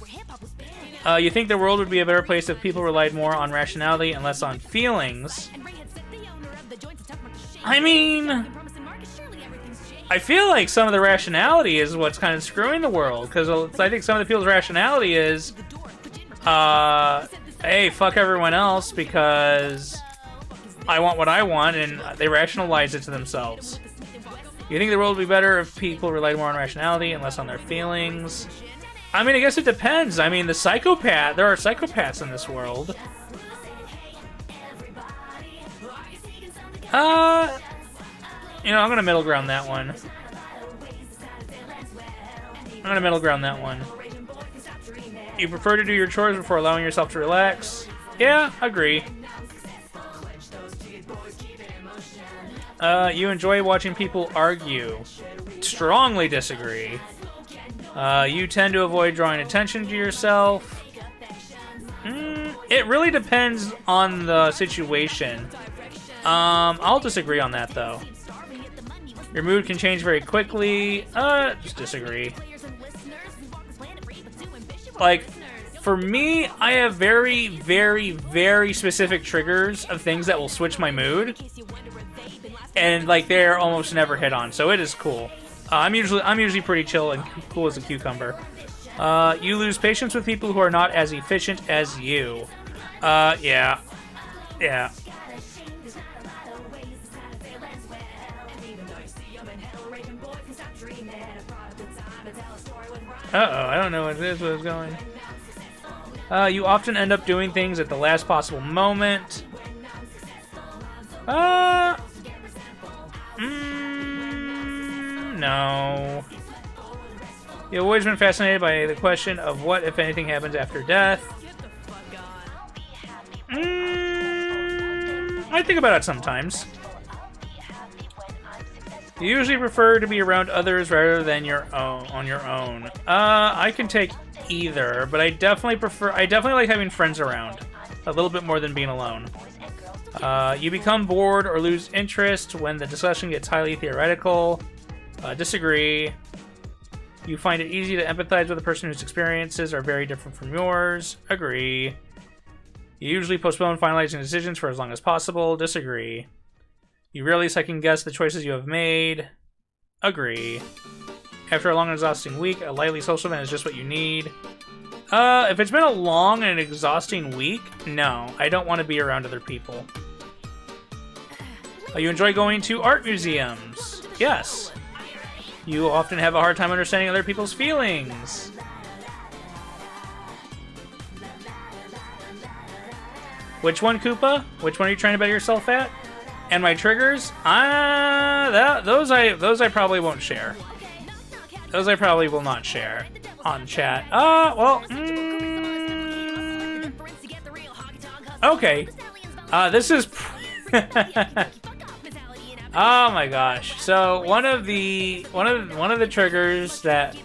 You think the world would be a better place if people relied more on rationality and less on feelings. I mean, I feel like some of the rationality is what's kind of screwing the world, because I think some of the people's rationality is, hey, fuck everyone else because I want what I want, and they rationalize it to themselves. You think the world would be better if people relied more on rationality and less on their feelings? I mean, I guess it depends. I mean, there are psychopaths in this world. You know, I'm gonna middle ground that one. You prefer to do your chores before allowing yourself to relax? Yeah, agree. You enjoy watching people argue. Strongly disagree. You tend to avoid drawing attention to yourself. It really depends on the situation. I'll disagree on that, though. Your mood can change very quickly. Just disagree. Like, for me, I have very, very, very specific triggers of things that will switch my mood. And, like, they're almost never hit on, so it is cool. I'm usually pretty chill and cool as a cucumber. You lose patience with people who are not as efficient as you. Yeah. Uh-oh, I don't know what this was going. You often end up doing things at the last possible moment. No. You've always been fascinated by the question of what, if anything, happens after death. I think about it sometimes. You usually prefer to be around others rather than on your own. I can take either, but I definitely like having friends around. A little bit more than being alone. You become bored or lose interest when the discussion gets highly theoretical. Disagree. You find it easy to empathize with a person whose experiences are very different from yours. Agree. You usually postpone finalizing decisions for as long as possible. Disagree. You rarely second guess the choices you have made. Agree. After a long and exhausting week, a lively social event is just what you need. If it's been a long and exhausting week, no. I don't want to be around other people. You enjoy going to art museums? Yes. You often have a hard time understanding other people's feelings. Which one, Koopa? Which one are you trying to bet yourself at? And my triggers? Those I probably won't share. Those I probably will not share on chat. Okay. This is... Oh my gosh. So one of the triggers that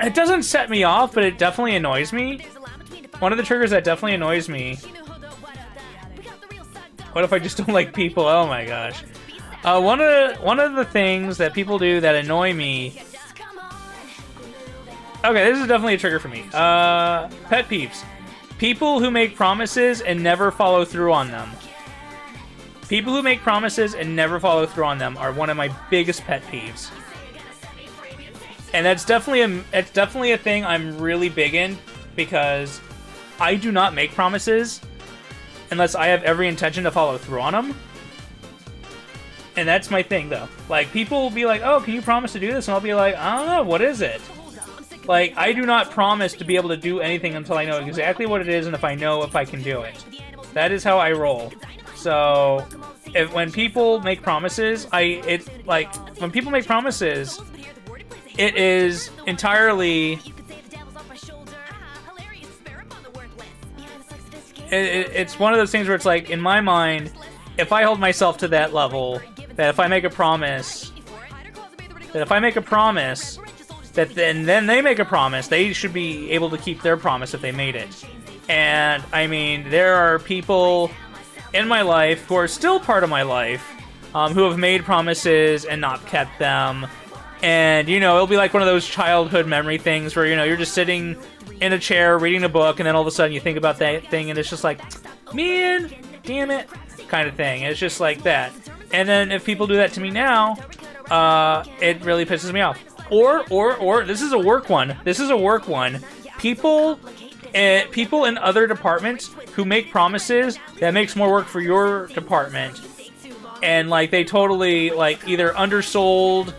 it doesn't set me off, but it definitely annoys me. One of the triggers that definitely annoys me. What if I just don't like people? Oh my gosh. One of the things that people do that annoy me. Okay, this is definitely a trigger for me. Pet peeves. People who make promises and never follow through on them. People who make promises and never follow through on them are one of my biggest pet peeves. And that's definitely a thing I'm really big in, because I do not make promises unless I have every intention to follow through on them. And that's my thing, though. Like, people will be like, oh, can you promise to do this? And I'll be like, I don't know, what is it? Like, I do not promise to be able to do anything until I know exactly what it is and if I know if I can do it. That is how I roll. So, when people make promises, when people make promises, it is entirely... It's one of those things where it's like, in my mind, if I hold myself to that level, that if I make a promise, that then they make a promise, they should be able to keep their promise if they made it. And, I mean, there are people in my life who are still part of my life who have made promises and not kept them. And, you know, it'll be like one of those childhood memory things where, you know, you're just sitting in a chair reading a book and then all of a sudden you think about that thing and it's just like, man, damn it, kind of thing. It's just like that. And then if people do that to me now, it really pisses me off. Or this is a work one. This is a work one. People in other departments who make promises that makes more work for your department, and like they totally like either undersold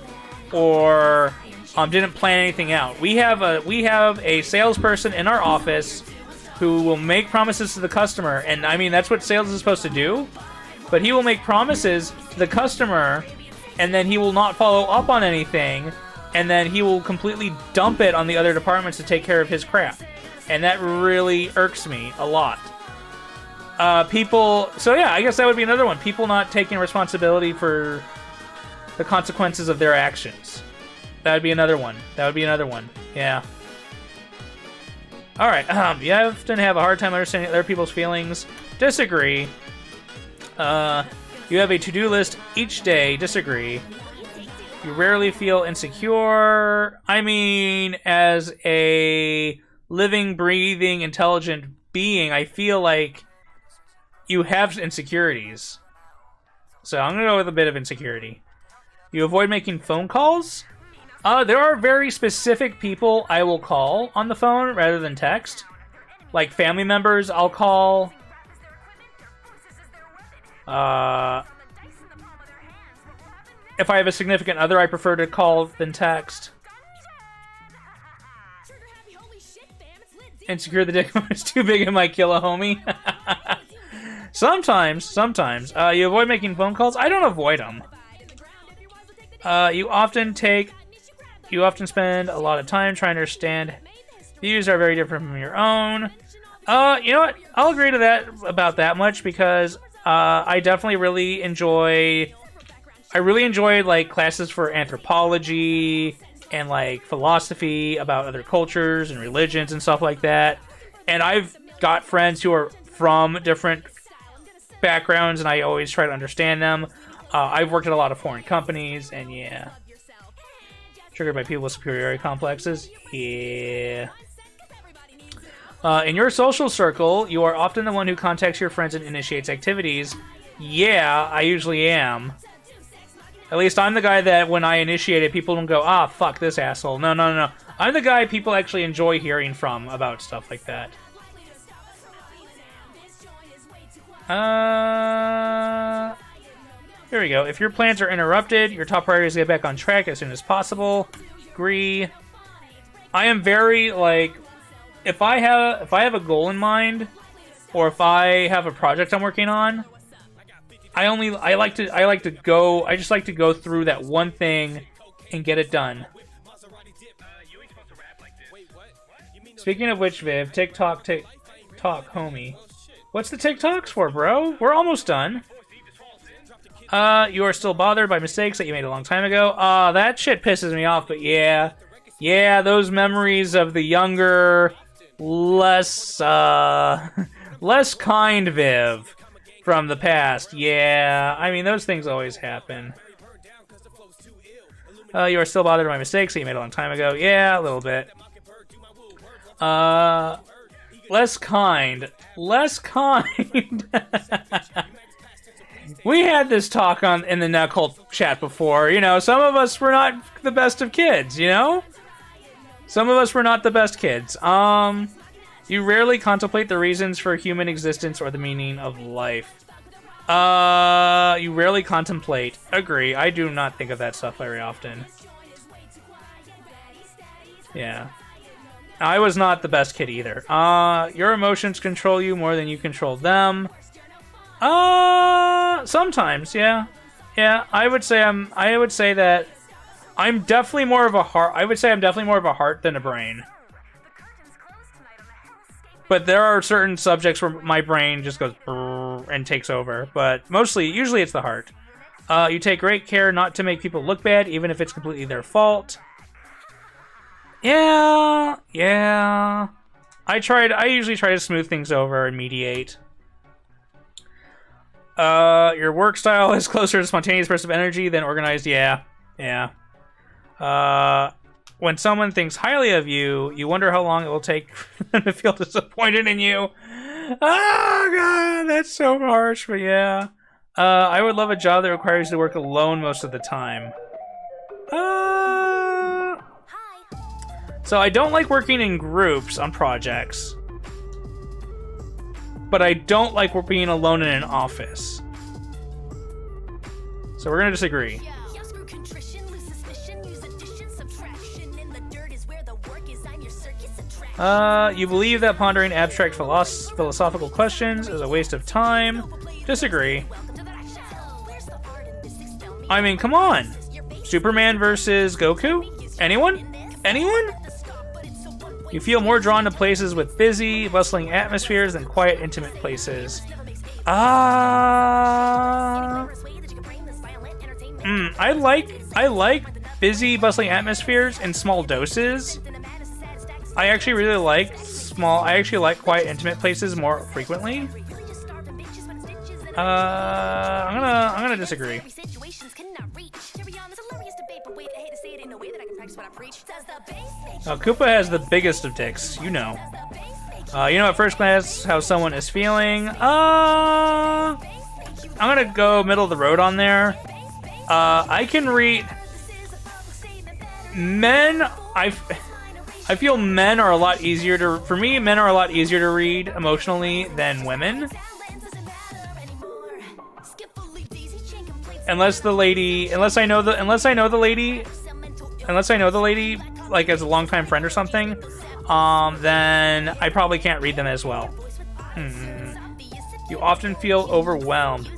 or didn't plan anything out. We have a salesperson in our office who will make promises to the customer, and I mean that's what sales is supposed to do. But he will make promises to the customer, and then he will not follow up on anything, and then he will completely dump it on the other departments to take care of his crap. And that really irks me a lot. So yeah, I guess that would be another one. People not taking responsibility for the consequences of their actions. That would be another one. Yeah. Alright, you often have a hard time understanding other people's feelings. Disagree. You have a to-do list each day. Disagree. You rarely feel insecure. I mean, as a living, breathing, intelligent being, I feel like you have insecurities. So I'm going to go with a bit of insecurity. You avoid making phone calls? There are very specific people I will call on the phone rather than text. Like family members I'll call. If I have a significant other, I prefer to call than text. Insecure the dick is too big and might kill a homie. Sometimes. You avoid making phone calls? I don't avoid them. You often spend a lot of time trying to understand. Views are very different from your own. You know what? I'll agree to that about that much because I definitely really enjoy. I really enjoyed like classes for anthropology and like philosophy about other cultures and religions and stuff like that. And I've got friends who are from different backgrounds, and I always try to understand them. I've worked at a lot of foreign companies, and yeah. Triggered by people with superiority complexes? Yeah. In your social circle, you are often the one who contacts your friends and initiates activities. Yeah, I usually am. At least I'm the guy that when I initiate it, people don't go, ah, fuck this asshole. No, no, no, no. I'm the guy people actually enjoy hearing from about stuff like that. Here we go. If your plans are interrupted, your top priority is to get back on track as soon as possible. Agree. I am very, like, if I have a goal in mind, or if I have a project I'm working on, I just like to go through that one thing and get it done. Speaking of which, Viv, TikTok, homie. What's the TikToks for, bro? We're almost done. You are still bothered by mistakes that you made a long time ago. That shit pisses me off, but yeah. Yeah, those memories of the younger, less kind Viv from the past. Yeah, I mean, those things always happen. You are still bothered by mistakes that you made a long time ago. Yeah, a little bit. Less kind. Less kind. We had this talk in the Netcult chat before. You know, some of us were not the best of kids, you know? Some of us were not the best kids. You rarely contemplate the reasons for human existence or the meaning of life. You rarely contemplate. Agree. I do not think of that stuff very often. Yeah. I was not the best kid either. Your emotions control you more than you control them. Sometimes, yeah. Yeah, I would say that I'm definitely more of a heart. I would say I'm definitely more of a heart than a brain. But there are certain subjects where my brain just goes and takes over. But usually it's the heart. You take great care not to make people look bad, even if it's completely their fault. Yeah. I usually try to smooth things over and mediate. Your work style is closer to spontaneous bursts of energy than organized. Yeah. When someone thinks highly of you, you wonder how long it will take for them to feel disappointed in you. Oh, God, that's so harsh, but yeah. I would love a job that requires you to work alone most of the time. So I don't like working in groups on projects. But I don't like being alone in an office. So we're going to disagree. You believe that pondering abstract philosophical questions is a waste of time. Disagree. I mean, come on. Superman versus Goku? Anyone? Anyone? You feel more drawn to places with busy, bustling atmospheres than quiet, intimate places. I like busy, bustling atmospheres in small doses. I actually really like quiet, intimate places more frequently. I'm gonna disagree. Koopa has the biggest of dicks, you know. You know at first glance how someone is feeling. I'm gonna go middle of the road on there. I can read men. I feel men are a lot easier to. For me, men are a lot easier to read emotionally than women. Unless I know the lady, like as a longtime friend or something, then I probably can't read them as well. You often feel overwhelmed.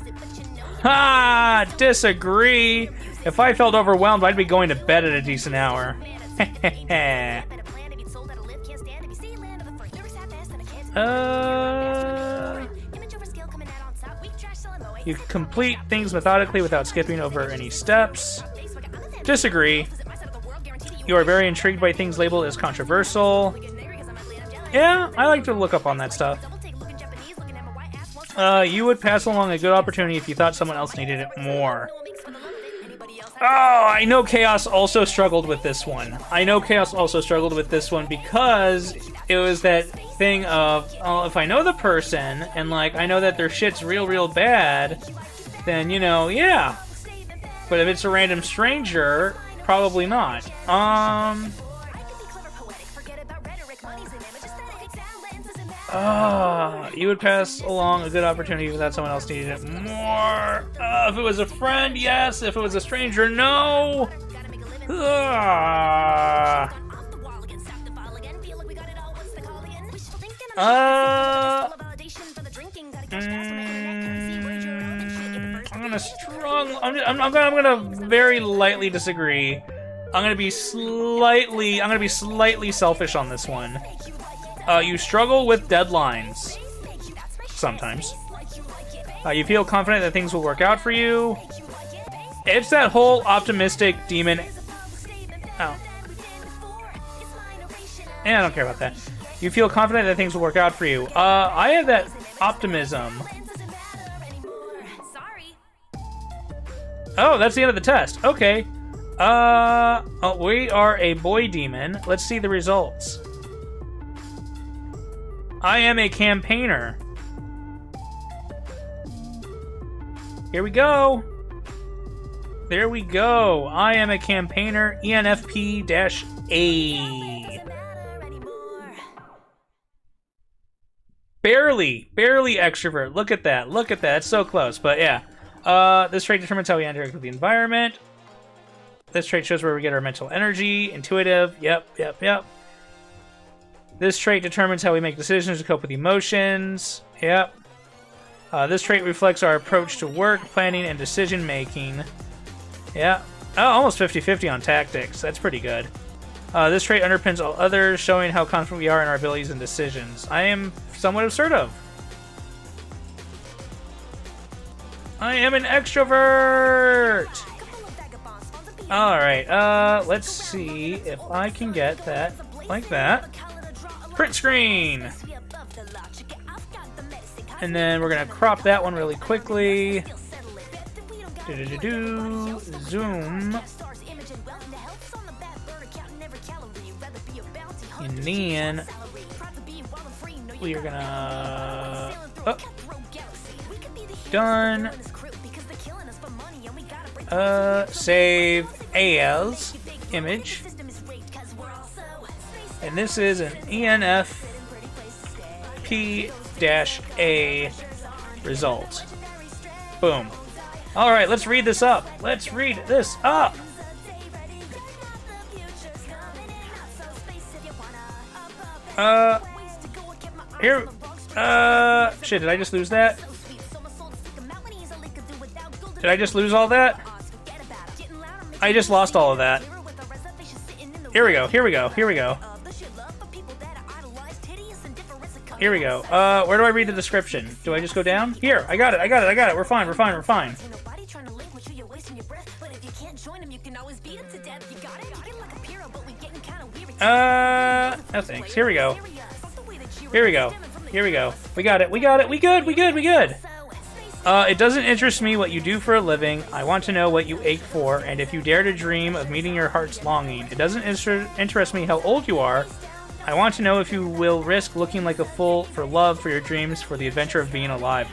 Ha! Disagree. If I felt overwhelmed, I'd be going to bed at a decent hour. You complete things methodically without skipping over any steps. Disagree. You are very intrigued by things labeled as controversial. Yeah, I like to look up on that stuff. You would pass along a good opportunity if you thought someone else needed it more. Oh, I know Chaos also struggled with this one. Because it was that thing of, oh, if I know the person and like I know that their shit's real bad, then you know, yeah. But if it's a random stranger, probably not. You would pass along a good opportunity without someone else needing it more. If it was a friend, yes. If it was a stranger, no. I'm gonna very lightly disagree. I'm gonna be slightly selfish on this one. You struggle with deadlines. Sometimes. You feel confident that things will work out for you. It's that whole optimistic demon. Oh. Yeah, I don't care about that. You feel confident that things will work out for you. I have that optimism. Oh, that's the end of the test. Okay. We are a boy demon. Let's see the results. I am a campaigner. Here we go. There we go. I am a campaigner, ENFP-A. Barely extrovert. Look at that. Look at that. It's so close, but yeah. This trait determines how we interact with the environment. This trait shows where we get our mental energy. Intuitive. Yep. This trait determines how we make decisions to cope with emotions. Yep. This trait reflects our approach to work, planning, and decision-making. Yeah. Oh, almost 50-50 on tactics. That's pretty good. This trait underpins all others, showing how confident we are in our abilities and decisions. I am somewhat assertive. I am an extrovert! Alright, let's see if I can get that like that. Print screen! And then we're gonna crop that one really quickly. Zoom. And then we are gonna... Oh. Done. Save as image. And this is an ENFP-A result. Boom. Alright, let's read this up. Let's read this up. Here. Shit, did I just lose that? Did I just lose all that? I just lost all of that. Here we go. Here we go. Where do I read the description? Do I just go down? Here, I got it. We're fine. No thanks. Here we go. We got it. We good. It doesn't interest me what you do for a living. I want to know what you ache for, and if you dare to dream of meeting your heart's longing. It doesn't interest me how old you are. I want to know if you will risk looking like a fool for love, for your dreams, for the adventure of being alive.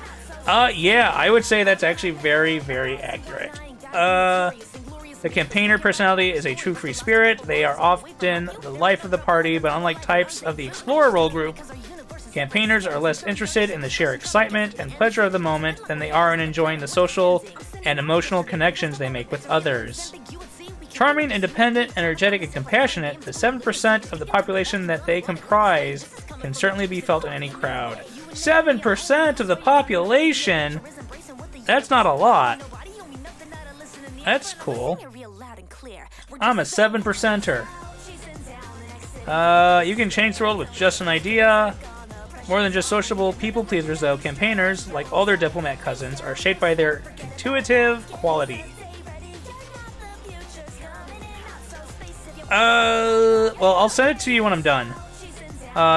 Yeah, I would say that's actually very, very accurate. The campaigner personality is a true free spirit. They are often the life of the party, but unlike types of the explorer role group, campaigners are less interested in the sheer excitement and pleasure of the moment than they are in enjoying the social and emotional connections they make with others. Charming, independent, energetic, and compassionate, the 7% of the population that they comprise can certainly be felt in any crowd. 7% of the population? That's not a lot. That's cool. I'm a 7%er. You can change the world with just an idea. More than just sociable people pleasers, though, campaigners, like all their diplomat cousins, are shaped by their intuitive quality. Well, I'll send it to you when I'm done.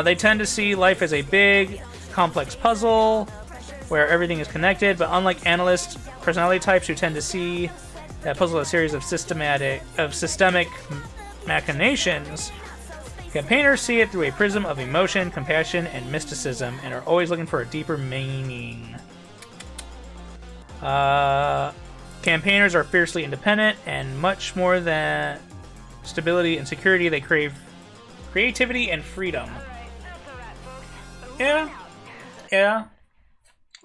They tend to see life as a big, complex puzzle where everything is connected, but unlike analyst personality types who tend to see that puzzle as a series of systemic machinations, campaigners see it through a prism of emotion, compassion, and mysticism, and are always looking for a deeper meaning. Campaigners are fiercely independent, and much more than stability and security, they crave creativity and freedom. Yeah.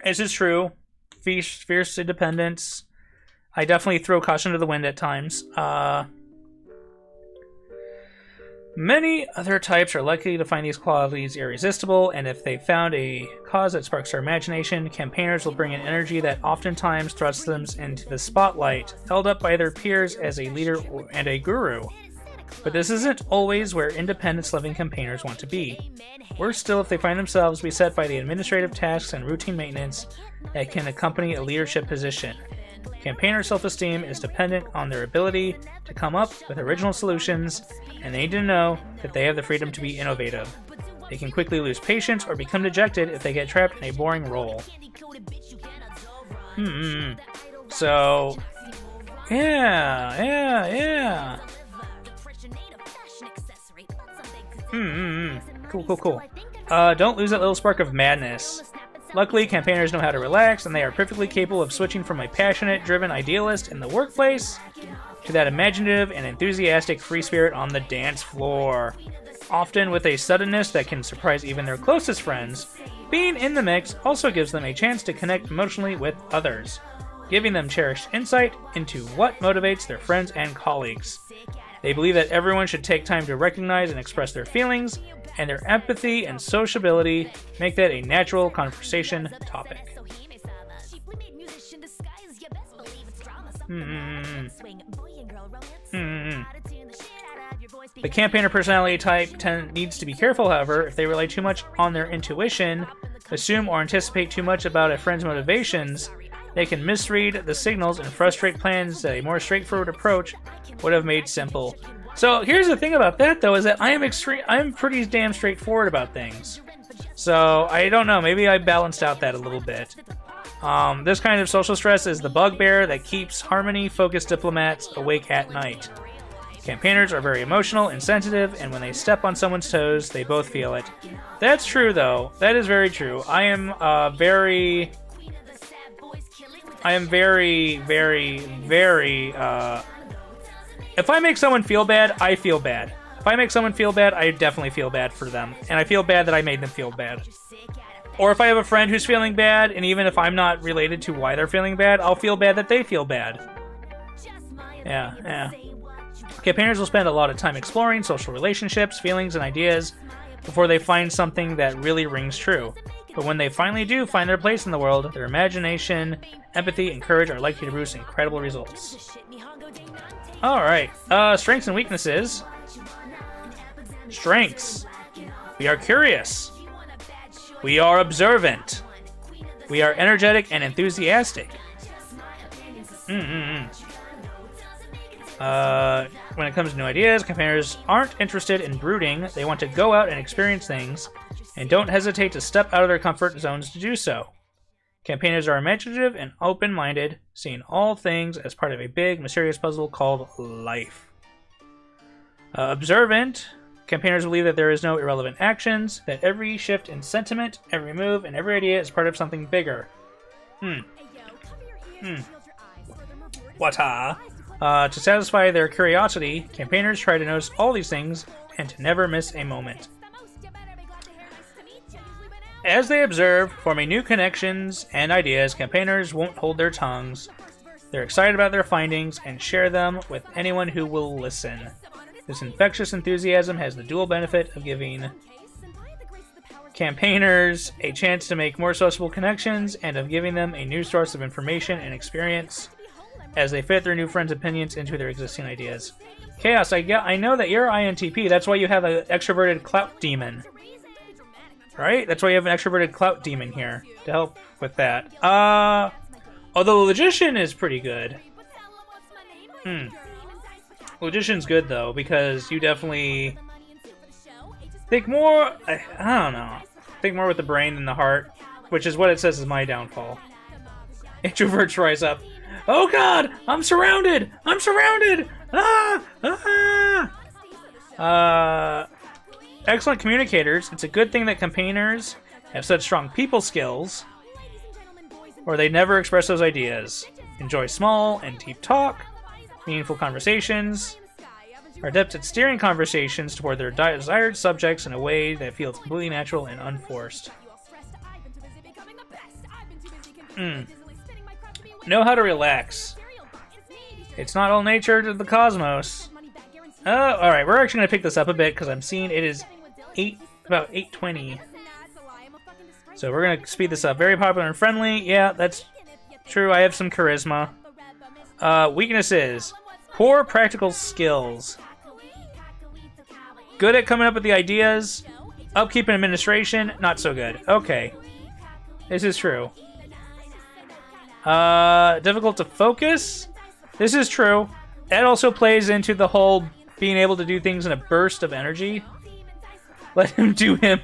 This is true. Fierce independence. I definitely throw caution to the wind at times. Many other types are likely to find these qualities irresistible, and if they found a cause that sparks their imagination, campaigners will bring an energy that oftentimes thrusts them into the spotlight, held up by their peers as a leader and a guru. But this isn't always where independence-loving campaigners want to be. Worse still if they find themselves beset by the administrative tasks and routine maintenance that can accompany a leadership position. Campaigner self-esteem is dependent on their ability to come up with original solutions, and they need to know that they have the freedom to be innovative. They can quickly lose patience or become dejected if they get trapped in a boring role. So, yeah. Cool. Don't lose that little spark of madness. Luckily, campaigners know how to relax, and they are perfectly capable of switching from a passionate, driven idealist in the workplace to that imaginative and enthusiastic free spirit on the dance floor. Often with a suddenness that can surprise even their closest friends, being in the mix also gives them a chance to connect emotionally with others, giving them cherished insight into what motivates their friends and colleagues. They believe that everyone should take time to recognize and express their feelings, and their empathy and sociability make that a natural conversation topic. The campaigner personality type needs to be careful, however, if they rely too much on their intuition, assume or anticipate too much about a friend's motivations, they can misread the signals and frustrate plans that a more straightforward approach would have made simple. So here's the thing about that, though, is that I'm pretty damn straightforward about things. So I don't know, maybe I balanced out that a little bit. This kind of social stress is the bugbear that keeps harmony-focused diplomats awake at night. Campaigners are very emotional and sensitive, and when they step on someone's toes, they both feel it. That's true, though. That is very true. I am very, if I make someone feel bad, I feel bad. If I make someone feel bad, I definitely feel bad for them. And I feel bad that I made them feel bad. Or if I have a friend who's feeling bad, and even if I'm not related to why they're feeling bad, I'll feel bad that they feel bad. Yeah. Campaigners will spend a lot of time exploring social relationships, feelings, and ideas before they find something that really rings true. But when they finally do find their place in the world, their imagination, empathy, and courage are likely to produce incredible results. Alright, strengths and weaknesses. Strengths. We are curious. We are observant. We are energetic and enthusiastic. When it comes to new ideas, campaigners aren't interested in brooding. They want to go out and experience things, and don't hesitate to step out of their comfort zones to do so. Campaigners are imaginative and open-minded, seeing all things as part of a big, mysterious puzzle called life. Observant. Campaigners believe that there is no irrelevant actions, that every shift in sentiment, every move, and every idea is part of something bigger. Wata. To satisfy their curiosity, campaigners try to notice all these things and to never miss a moment. As they observe, forming new connections and ideas, campaigners won't hold their tongues. They're excited about their findings and share them with anyone who will listen. This infectious enthusiasm has the dual benefit of giving campaigners a chance to make more sociable connections and of giving them a new source of information and experience as they fit their new friends' opinions into their existing ideas. Chaos, I know that you're INTP. That's why you have an extroverted clout demon. Right? That's why you have an extroverted clout demon here to help with that. Although Logician is pretty good. Logician's good, though, because you definitely think more... I don't know. Think more with the brain than the heart, which is what it says is my downfall. Introverts rise up. Oh god! I'm surrounded! I'm surrounded! Excellent communicators. It's a good thing that campaigners have such strong people skills, or they never express those ideas. enjoy small and deep talk, meaningful conversations, are adept at steering conversations toward their desired subjects in a way that feels completely natural and unforced. Know how to relax. It's not all nature to the cosmos. Oh, alright, we're actually going to pick this up a bit because I'm seeing it is about 8:20. So we're going to speed this up. Very popular and friendly. Yeah, that's true. I have some charisma. Weaknesses. Poor practical skills. Good at coming up with the ideas. Upkeep and administration, not so good. Okay. This is true. Difficult to focus. This is true. That also plays into the whole being able to do things in a burst of energy. Let him do him.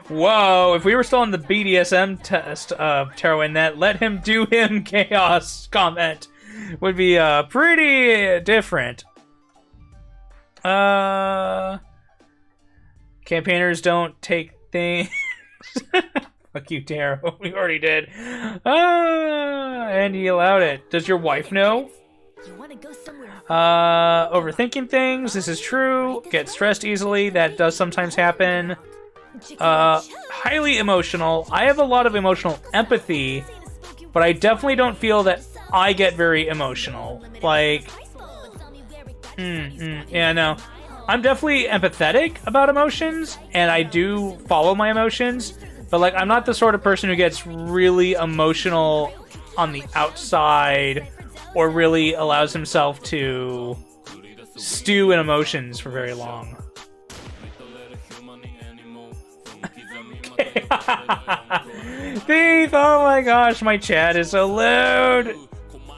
Whoa, if we were still on the Bdsm test of Tarot, let him do him chaos comment would be pretty different. Campaigners don't take things. Fuck you, Tarot. We already did. And he allowed it. Does your wife know? Overthinking things. This is true. Get stressed easily. That does sometimes happen. Highly emotional. I have a lot of emotional empathy, but I definitely don't feel that I get very emotional. Like, yeah, no. I'm definitely empathetic about emotions, and I do follow my emotions, but like, I'm not the sort of person who gets really emotional on the outside or really allows himself to stew in emotions for very long. Thief! Oh my gosh, my chat is so loud!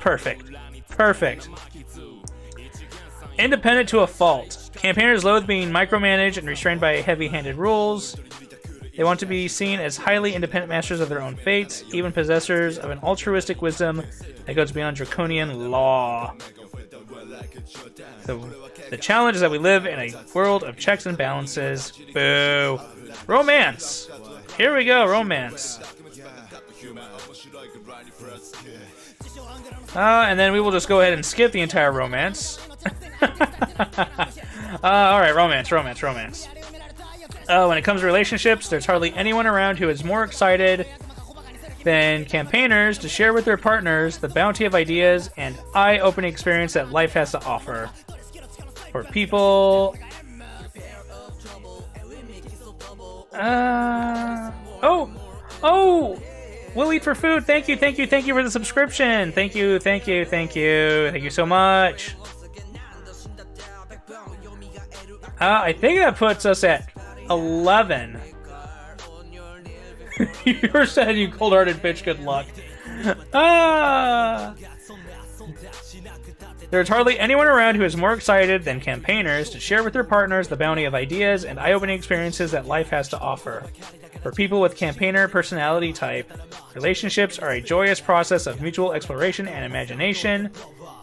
Perfect. Perfect. Independent to a fault. Campaigners loathe being micromanaged and restrained by heavy-handed rules. They want to be seen as highly independent masters of their own fates, even possessors of an altruistic wisdom that goes beyond draconian law. The challenge is that we live in a world of checks and balances. Boo. Romance. Here we go, romance. And then we will just go ahead and skip the entire romance. Alright, romance. When it comes to relationships, there's hardly anyone around who is more excited than campaigners to share with their partners the bounty of ideas and eye-opening experience that life has to offer. For people... Oh! We'll eat for food. Thank you for the subscription. Thank you so much. I think that puts us at 11. You're sad, you cold-hearted bitch. Good luck. There's hardly anyone around who is more excited than campaigners to share with their partners the bounty of ideas and eye-opening experiences that life has to offer. For people with campaigner personality type, relationships are a joyous process of mutual exploration and imagination,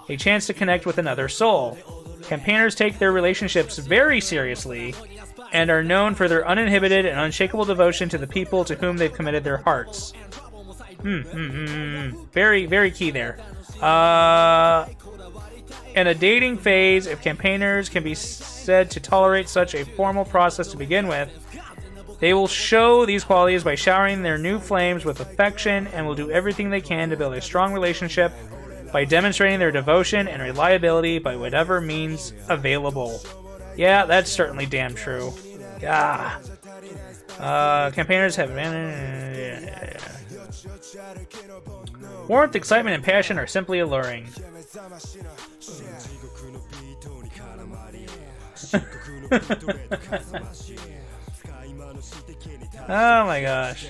a chance to connect with another soul. Campaigners take their relationships very seriously and are known for their uninhibited and unshakable devotion to the people to whom they've committed their hearts. Very, very key there. In a dating phase, if campaigners can be said to tolerate such a formal process to begin with, they will show these qualities by showering their new flames with affection and will do everything they can to build a strong relationship by demonstrating their devotion and reliability by whatever means available. Yeah, that's certainly damn true. Yeah. Campaigners have... Warmth, excitement, and passion are simply alluring. Oh my gosh.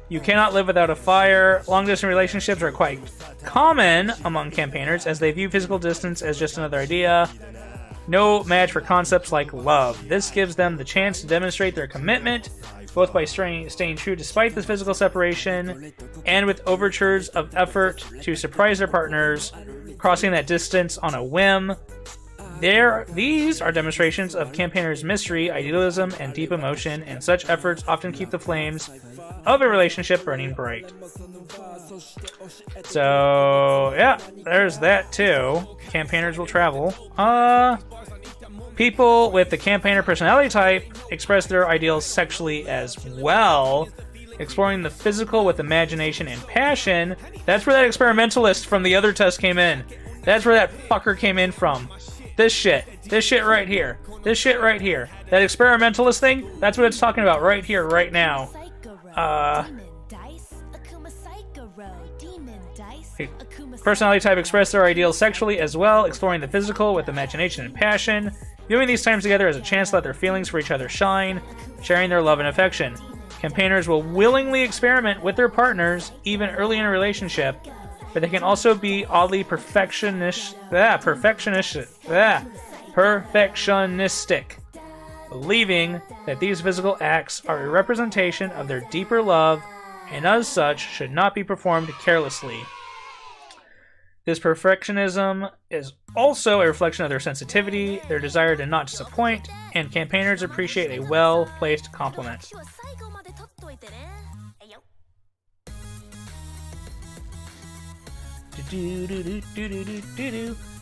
You cannot live without a fire. Long-distance relationships are quite common among campaigners as they view physical distance as just another idea. No match for concepts like love. This gives them the chance to demonstrate their commitment, both by staying true despite the physical separation, and with overtures of effort to surprise their partners, crossing that distance on a whim. These are demonstrations of campaigners' mystery, idealism, and deep emotion, and such efforts often keep the flames of a relationship burning bright. So, yeah, there's that too. Campaigners will travel. People with the campaigner personality type express their ideals sexually as well, exploring the physical with imagination and passion. That's where that experimentalist from the other test came in. That's where that fucker came in from. This shit right here. This shit right here. That experimentalist thing, that's what it's talking about right here, right now. Personality type express their ideals sexually as well, exploring the physical with imagination and passion, viewing these times together as a chance to let their feelings for each other shine, sharing their love and affection. Campaigners will willingly experiment with their partners, even early in a relationship, but they can also be oddly perfectionistic, believing that these physical acts are a representation of their deeper love and as such should not be performed carelessly. This perfectionism is also a reflection of their sensitivity, their desire to not disappoint, and campaigners appreciate a well-placed compliment.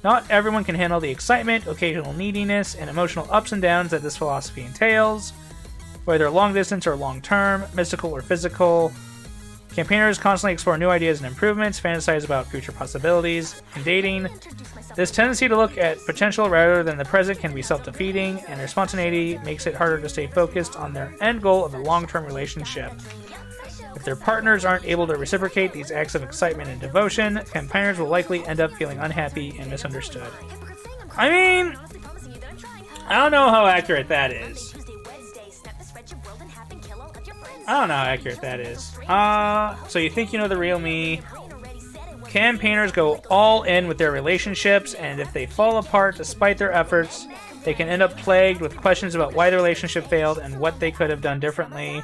Not everyone can handle the excitement, occasional neediness, and emotional ups and downs that this philosophy entails, whether long distance or long term, mystical or physical. Campaigners constantly explore new ideas and improvements, fantasize about future possibilities. In dating, this tendency to look at potential rather than the present can be self-defeating, and their spontaneity makes it harder to stay focused on their end goal of a long-term relationship. If their partners aren't able to reciprocate these acts of excitement and devotion, campaigners will likely end up feeling unhappy and misunderstood. I mean, I don't know how accurate that is. So you think you know the real me. Campaigners go all in with their relationships, and if they fall apart despite their efforts, they can end up plagued with questions about why the relationship failed and what they could have done differently.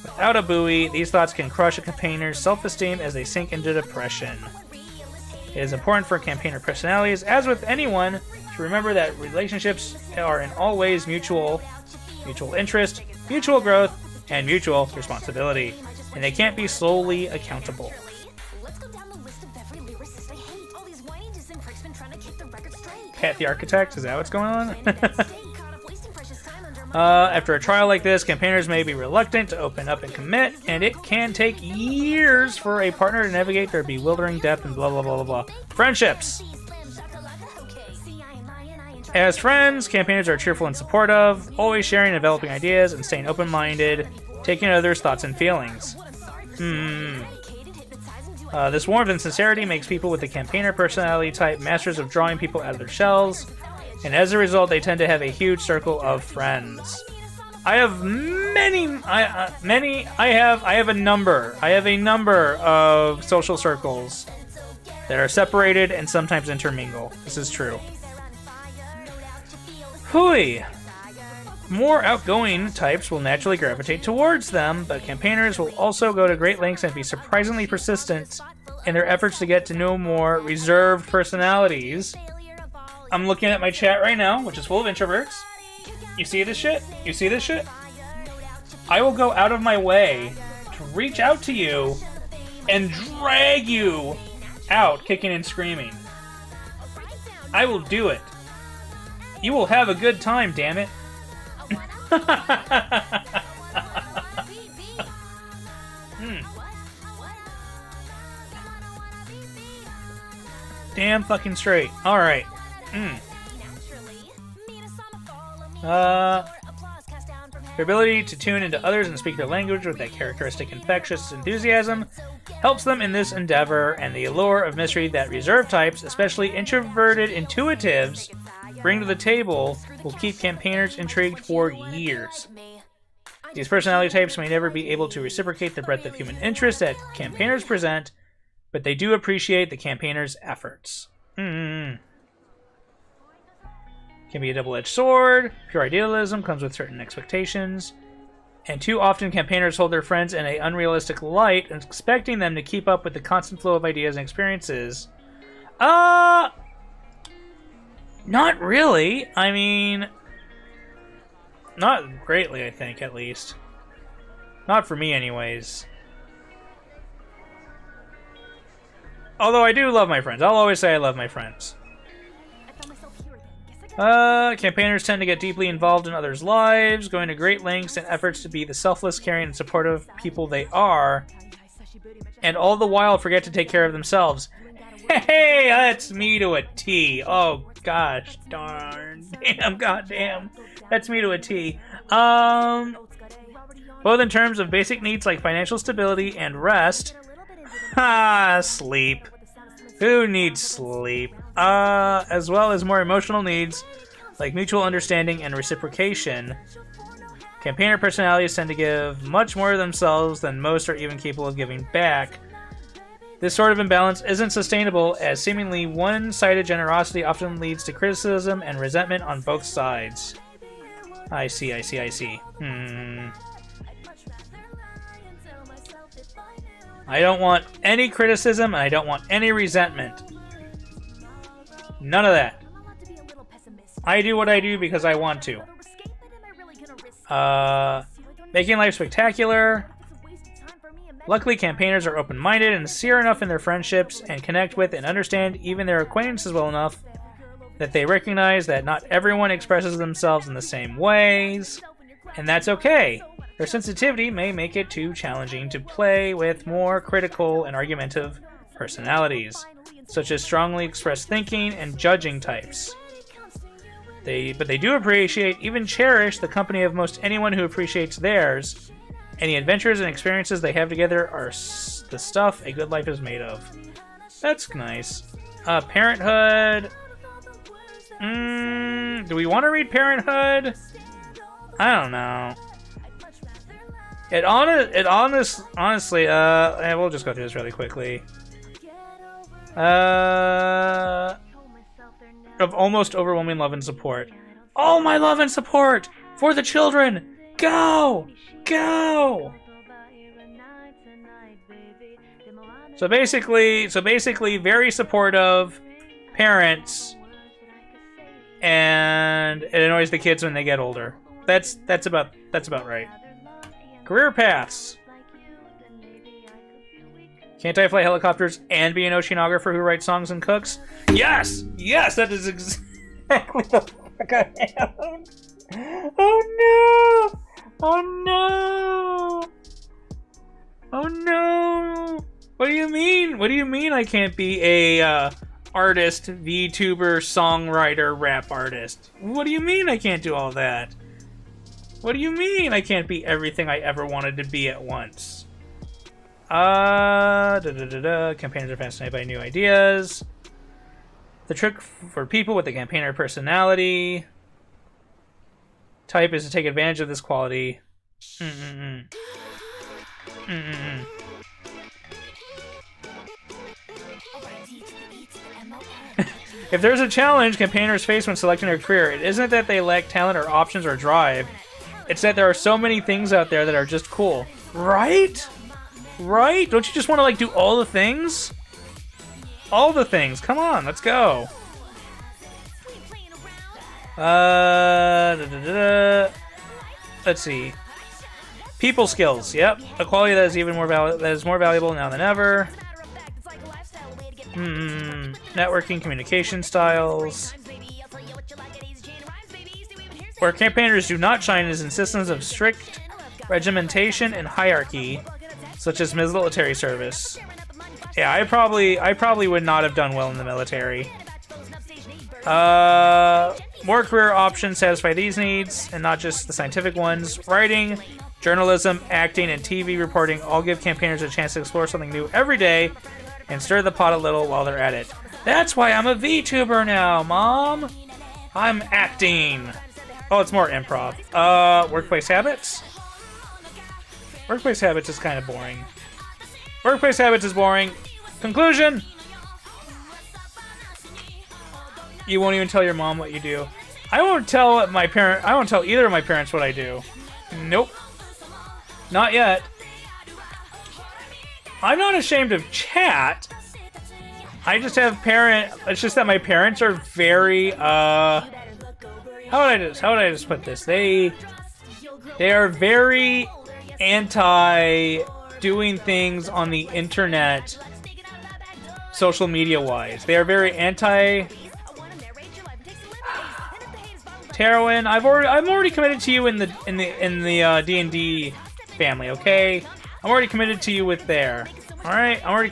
Without a buoy, these thoughts can crush a campaigner's self-esteem as they sink into depression. It is important for campaigner personalities, as with anyone, to remember that relationships are in all ways mutual interest, mutual growth, and mutual responsibility, and they can't be solely accountable. Pat the Architect, is that what's going on? After a trial like this, campaigners may be reluctant to open up and commit, and it can take years for a partner to navigate their bewildering depth and blah blah blah blah blah. Friendships. As friends, campaigners are cheerful and supportive, always sharing and developing ideas and staying open-minded, taking others' thoughts and feelings. This warmth and sincerity makes people with the campaigner personality type masters of drawing people out of their shells, and as a result, they tend to have a huge circle of friends. I have a number of social circles that are separated and sometimes intermingle. This is true. Hooey! More outgoing types will naturally gravitate towards them, but campaigners will also go to great lengths and be surprisingly persistent in their efforts to get to know more reserved personalities. I'm looking at my chat right now, which is full of introverts. You see this shit? You see this shit? I will go out of my way to reach out to you and drag you out kicking and screaming. I will do it. You will have a good time, damn it. Damn fucking straight. Alright. Their ability to tune into others and speak their language with that characteristic infectious enthusiasm helps them in this endeavor, and the allure of mystery that reserved types, especially introverted intuitives, bring to the table will keep campaigners intrigued for years. These personality types may never be able to reciprocate the breadth of human interest that campaigners present, but they do appreciate the campaigners' efforts. Can be a double-edged sword. Pure idealism comes with certain expectations. And too often campaigners hold their friends in an unrealistic light, expecting them to keep up with the constant flow of ideas and experiences. Not really. I mean, not greatly, I think, at least. Not for me, anyways. Although I do love my friends. I'll always say I love my friends. Campaigners tend to get deeply involved in others' lives, going to great lengths and efforts to be the selfless, caring, and supportive people they are, and all the while forget to take care of themselves. Hey, that's me to a T. Oh, gosh darn. Damn, goddamn. That's me to a T. Both in terms of basic needs like financial stability and rest. Sleep. Who needs sleep? As well as more emotional needs like mutual understanding and reciprocation. Campaigner personalities tend to give much more of themselves than most are even capable of giving back. This sort of imbalance isn't sustainable, as seemingly one-sided generosity often leads to criticism and resentment on both sides. I see. I don't want any criticism, and I don't want any resentment. None of that. I do what I do because I want to. Making life spectacular. Luckily, campaigners are open-minded and sincere enough in their friendships and connect with and understand even their acquaintances well enough that they recognize that not everyone expresses themselves in the same ways, and that's okay. Their sensitivity may make it too challenging to play with more critical and argumentative personalities, such as strongly expressed thinking and judging types. But they do appreciate, even cherish, the company of most anyone who appreciates theirs, and the adventures and experiences they have together are the stuff a good life is made of. That's nice. Parenthood. Do we want to read Parenthood? I don't know. Honestly, we'll just go through this really quickly. Of almost overwhelming love and support. All my love and support for the children. Go! Go! So basically, very supportive parents, and it annoys the kids when they get older. That's about right. Career paths. Can't I fly helicopters and be an oceanographer who writes songs and cooks? Yes! Yes, that is exactly the fuck I am. Oh no! Oh no! Oh no! What do you mean? What do you mean I can't be a artist, VTuber, songwriter, rap artist? What do you mean I can't do all that? What do you mean I can't be everything I ever wanted to be at once? Campaigners are fascinated by new ideas. The trick for people with the campaigner personality type is to take advantage of this quality. If there's a challenge campaigners face when selecting their career, it isn't that they lack talent or options or drive. It's that there are so many things out there that are just cool. Right? Right? Don't you just want to, like, do all the things? All the things. Come on, let's go. Let's see. People skills. Yep, a quality that is even more valuable now than ever. Networking, communication styles. Where campaigners do not shine is in systems of strict regimentation and hierarchy, such as military service. Yeah, I probably would not have done well in the military. More career options satisfy these needs, and not just the scientific ones. Writing, journalism, acting, and TV reporting all give campaigners a chance to explore something new every day and stir the pot a little while they're at it. That's why I'm a VTuber now, Mom! I'm acting! Oh, it's more improv. Workplace habits? Workplace habits is kind of boring. Workplace habits is boring. Conclusion! You won't even tell your mom what you do. I won't tell either of my parents what I do. Nope. Not yet. I'm not ashamed of chat. I just have it's just that my parents are very, how would I just put this? They are very anti doing things on the internet social media wise. They are very anti Tarwin. I'm already committed to you in the D&D family, okay? I'm already committed to you with there. Alright, I'm already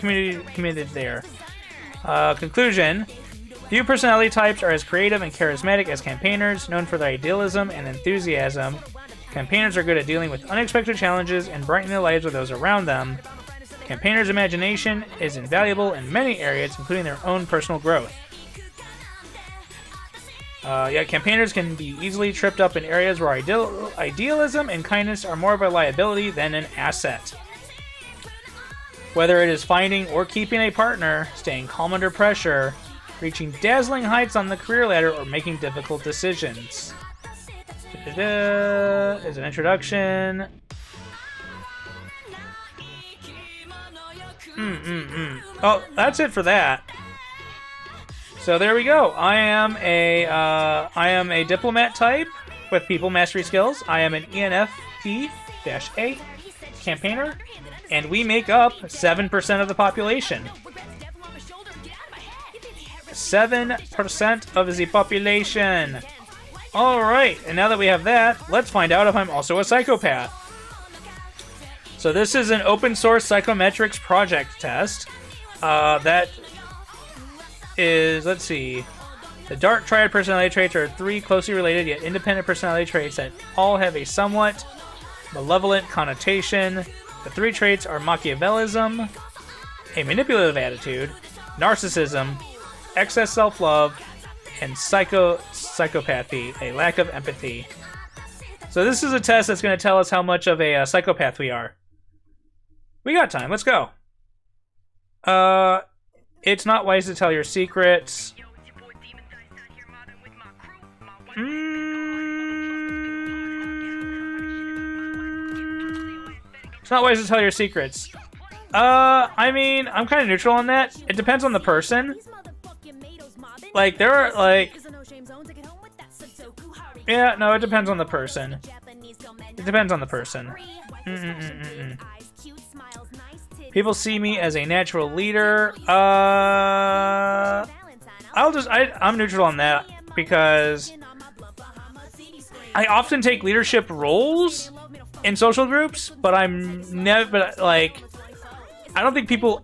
committed there. Conclusion. Few personality types are as creative and charismatic as campaigners, known for their idealism and enthusiasm. Campaigners are good at dealing with unexpected challenges and brightening the lives of those around them. Campaigners' imagination is invaluable in many areas, including their own personal growth. Yet campaigners can be easily tripped up in areas where idealism and kindness are more of a liability than an asset. Whether it is finding or keeping a partner, staying calm under pressure, reaching dazzling heights on the career ladder, or making difficult decisions. Is an introduction. Oh, that's it for that. So there we go. I am a diplomat type with people mastery skills. I am an ENFP-A campaigner, and we make up 7% of the population. 7% of the population. Alright, and now that we have that, let's find out if I'm also a psychopath. So this is an open source psychometrics project test. That is, let's see. The dark triad personality traits are 3 closely related yet independent personality traits that all have a somewhat malevolent connotation. The 3 traits are Machiavellism, a manipulative attitude, narcissism, excess self-love, and psychopathy, a lack of empathy. So this is a test that's going to tell us how much of a psychopath we are. We got time. Let's go. It's not wise to tell your secrets. It's not wise to tell your secrets. I mean, I'm kind of neutral on that. It depends on the person. Like, there are, like... Yeah, no, it depends on the person. It depends on the person. People see me as a natural leader. I'm neutral on that because I often take leadership roles in social groups, but I'm never. But like, I don't think people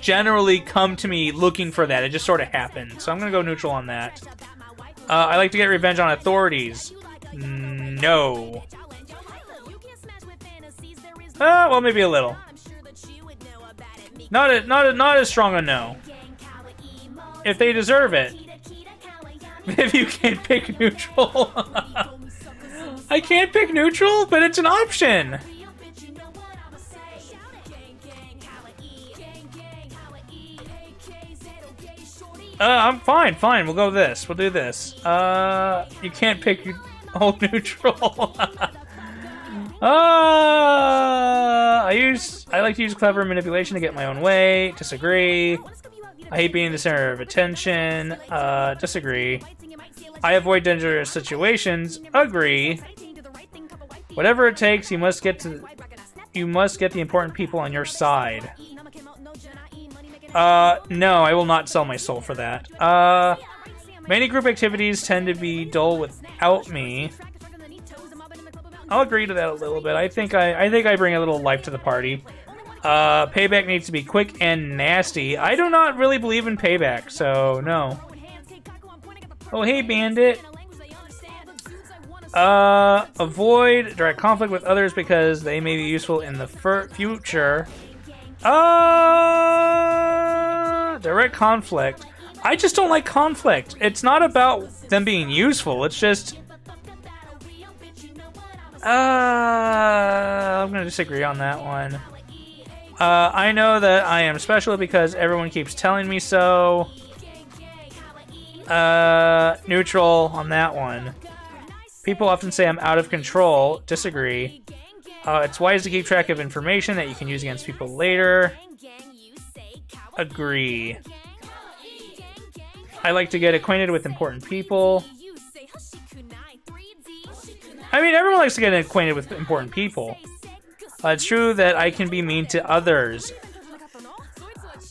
generally come to me looking for that. It just sort of happens. So I'm gonna go neutral on that. I like to get revenge on authorities. No. Well, maybe a little. Not as strong a no. If they deserve it. If you can't pick neutral. I can't pick neutral, but it's an option. I'm fine. We'll go this. We'll do this. You can't pick hold neutral. I like to use clever manipulation to get my own way. Disagree. I hate being the center of attention. Disagree. I avoid dangerous situations. Agree. Whatever it takes, you must get the important people on your side. No, I will not sell my soul for that. Many group activities tend to be dull without me. I'll agree to that a little bit. I think I bring a little life to the party. Payback needs to be quick and nasty. I do not really believe in payback, so no. Oh, hey, bandit. Avoid direct conflict with others because they may be useful in the future. Direct conflict. I just don't like conflict. It's not about them being useful. It's just... I'm gonna disagree on that one. I know that I am special because everyone keeps telling me so. Neutral on that one. People often say I'm out of control. Disagree. It's wise to keep track of information that you can use against people later. Agree. I like to get acquainted with important people. I mean, everyone likes to get acquainted with important people. It's true that I can be mean to others.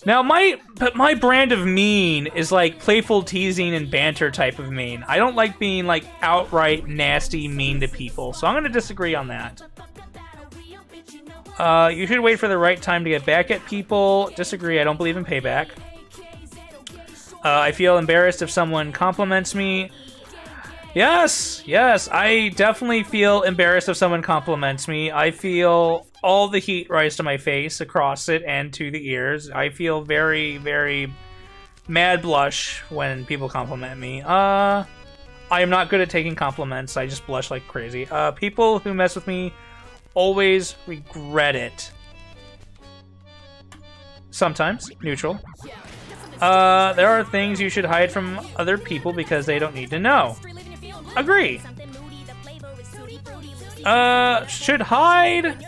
Now, my brand of mean is like playful teasing and banter type of mean. I don't like being like outright nasty mean to people, so I'm going to disagree on that. You should wait for the right time to get back at people. Disagree, I don't believe in payback. I feel embarrassed if someone compliments me. Yes, I definitely feel embarrassed if someone compliments me. I feel all the heat rise to my face, across it, and to the ears. I feel very, very mad blush when people compliment me. I am not good at taking compliments. I just blush like crazy. People who mess with me always regret it. Sometimes. Neutral. There are things you should hide from other people because they don't need to know. Agree. Should hide?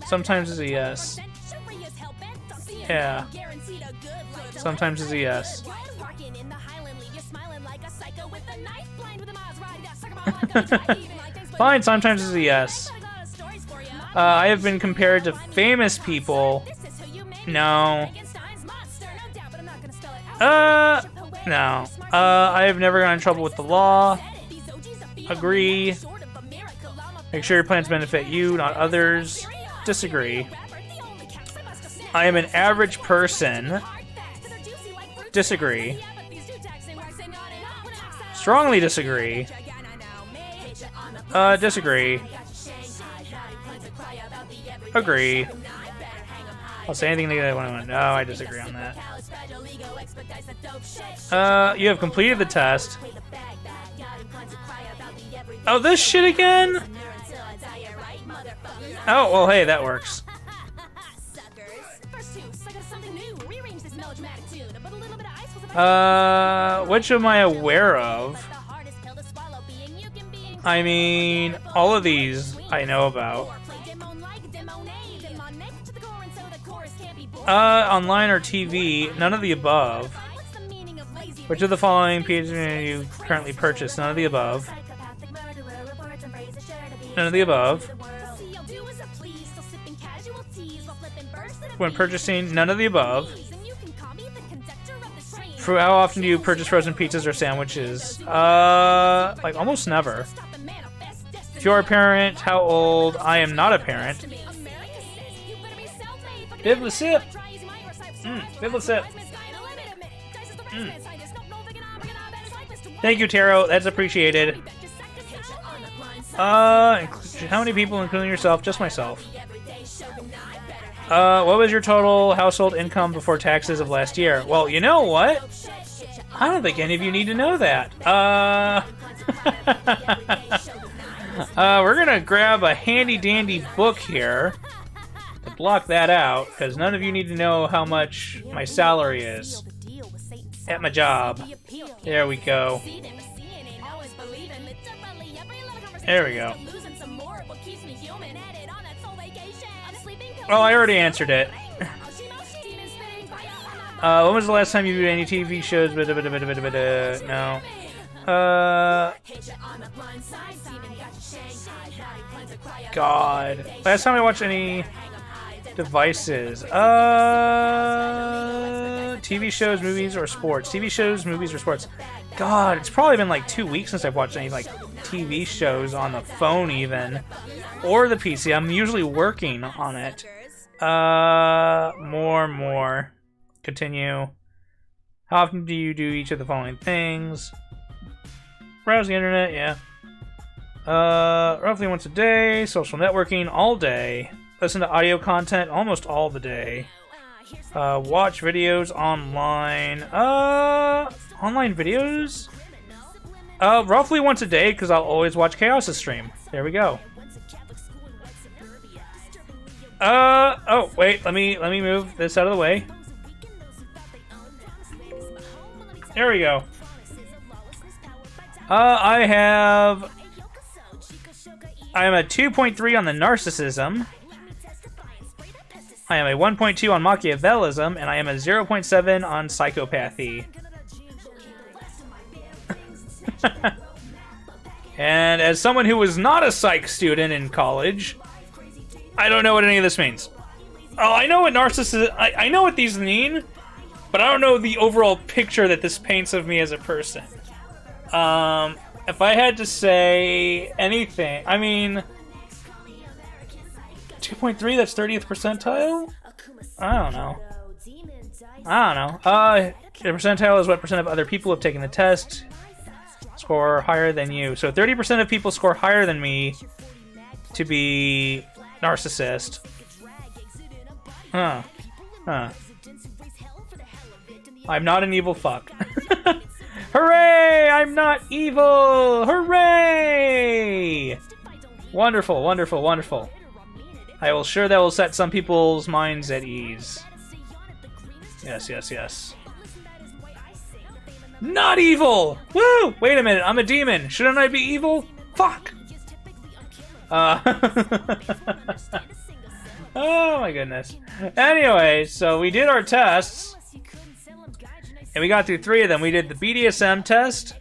Sometimes is a yes. Yeah. Sometimes is a yes. Fine, sometimes is a yes. I have been compared to famous people. No. No. I have never gotten in trouble with the law. Agree. Make sure your plans benefit you, not others. Disagree. I am an average person. Disagree. Strongly disagree. Disagree. Agree. I'll say anything negative when I want. No, I disagree on that. You have completed the test. Oh, this shit again? Oh, well, hey, that works. Which am I aware of? I mean, all of these I know about. Online or TV, none of the above. Which of the following pages you currently purchased? None of the above. None of the above. When purchasing, none of the above. For how often do you purchase frozen pizzas or sandwiches? Like almost never. If you're a parent, how old? I am not a parent. Vivli-Sip. Vivli-Sip. Thank you, Taro. That's appreciated. How many people, including yourself? Just myself. What was your total household income before taxes of last year? Well, you know what? I don't think any of you need to know that. We're gonna grab a handy-dandy book here to block that out, because none of you need to know how much my salary is at my job. There we go. There we go. Oh, I already answered it. When was the last time you viewed any TV shows? No. God. Last time I watched any devices. TV shows, movies, or sports. TV shows, movies, or sports. God, it's probably been like 2 weeks since I've watched any like TV shows on the phone even. Or the PC. I'm usually working on it. More. Continue. How often do you do each of the following things? Browse the internet, yeah. Roughly once a day. Social networking all day. Listen to audio content almost all the day. Watch videos online. Online videos? Roughly once a day, because I'll always watch Chaos' stream. There we go. Oh, wait, let me move this out of the way. There we go. I am a 2.3 on the narcissism. I am a 1.2 on Machiavellism, and I am a 0.7 on psychopathy. And as someone who was not a psych student in college, I don't know what any of this means. Oh, I know what narcissist. I know what these mean, but I don't know the overall picture that this paints of me as a person. If I had to say anything, I mean, 2.3. That's 30th percentile. I don't know. The percentile is what percent of other people have taken the test score higher than you. So 30% of people score higher than me to be narcissist. Huh. I'm not an evil fuck. Hooray! I'm not evil! Hooray! Wonderful, wonderful, wonderful. I will sure that will set some people's minds at ease. Yes, yes, yes. Not evil! Woo! Wait a minute, I'm a demon. Shouldn't I be evil? Fuck! Oh my goodness. Anyway, so we did our tests. And we got through 3 of them. We did the Bdsm test.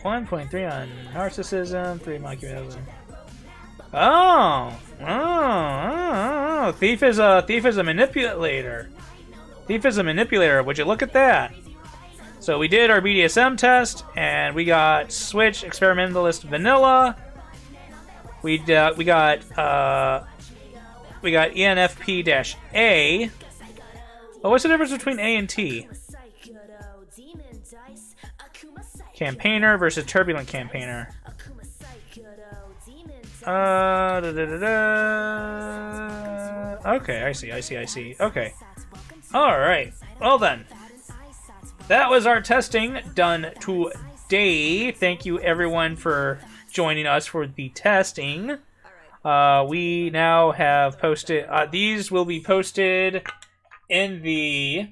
1.3 on narcissism, 3 machiavellism. Oh, thief is a manipulator. Thief is a manipulator. Would you look at that? So we did our Bdsm test, and we got switch, experimentalist, vanilla. We got ENFP-A. Oh, what's the difference between A and T? Campaigner versus turbulent campaigner. Okay, I see. Okay. Alright. Well then. That was our testing done today. Thank you everyone for joining us for the testing. We now have posted... these will be posted in the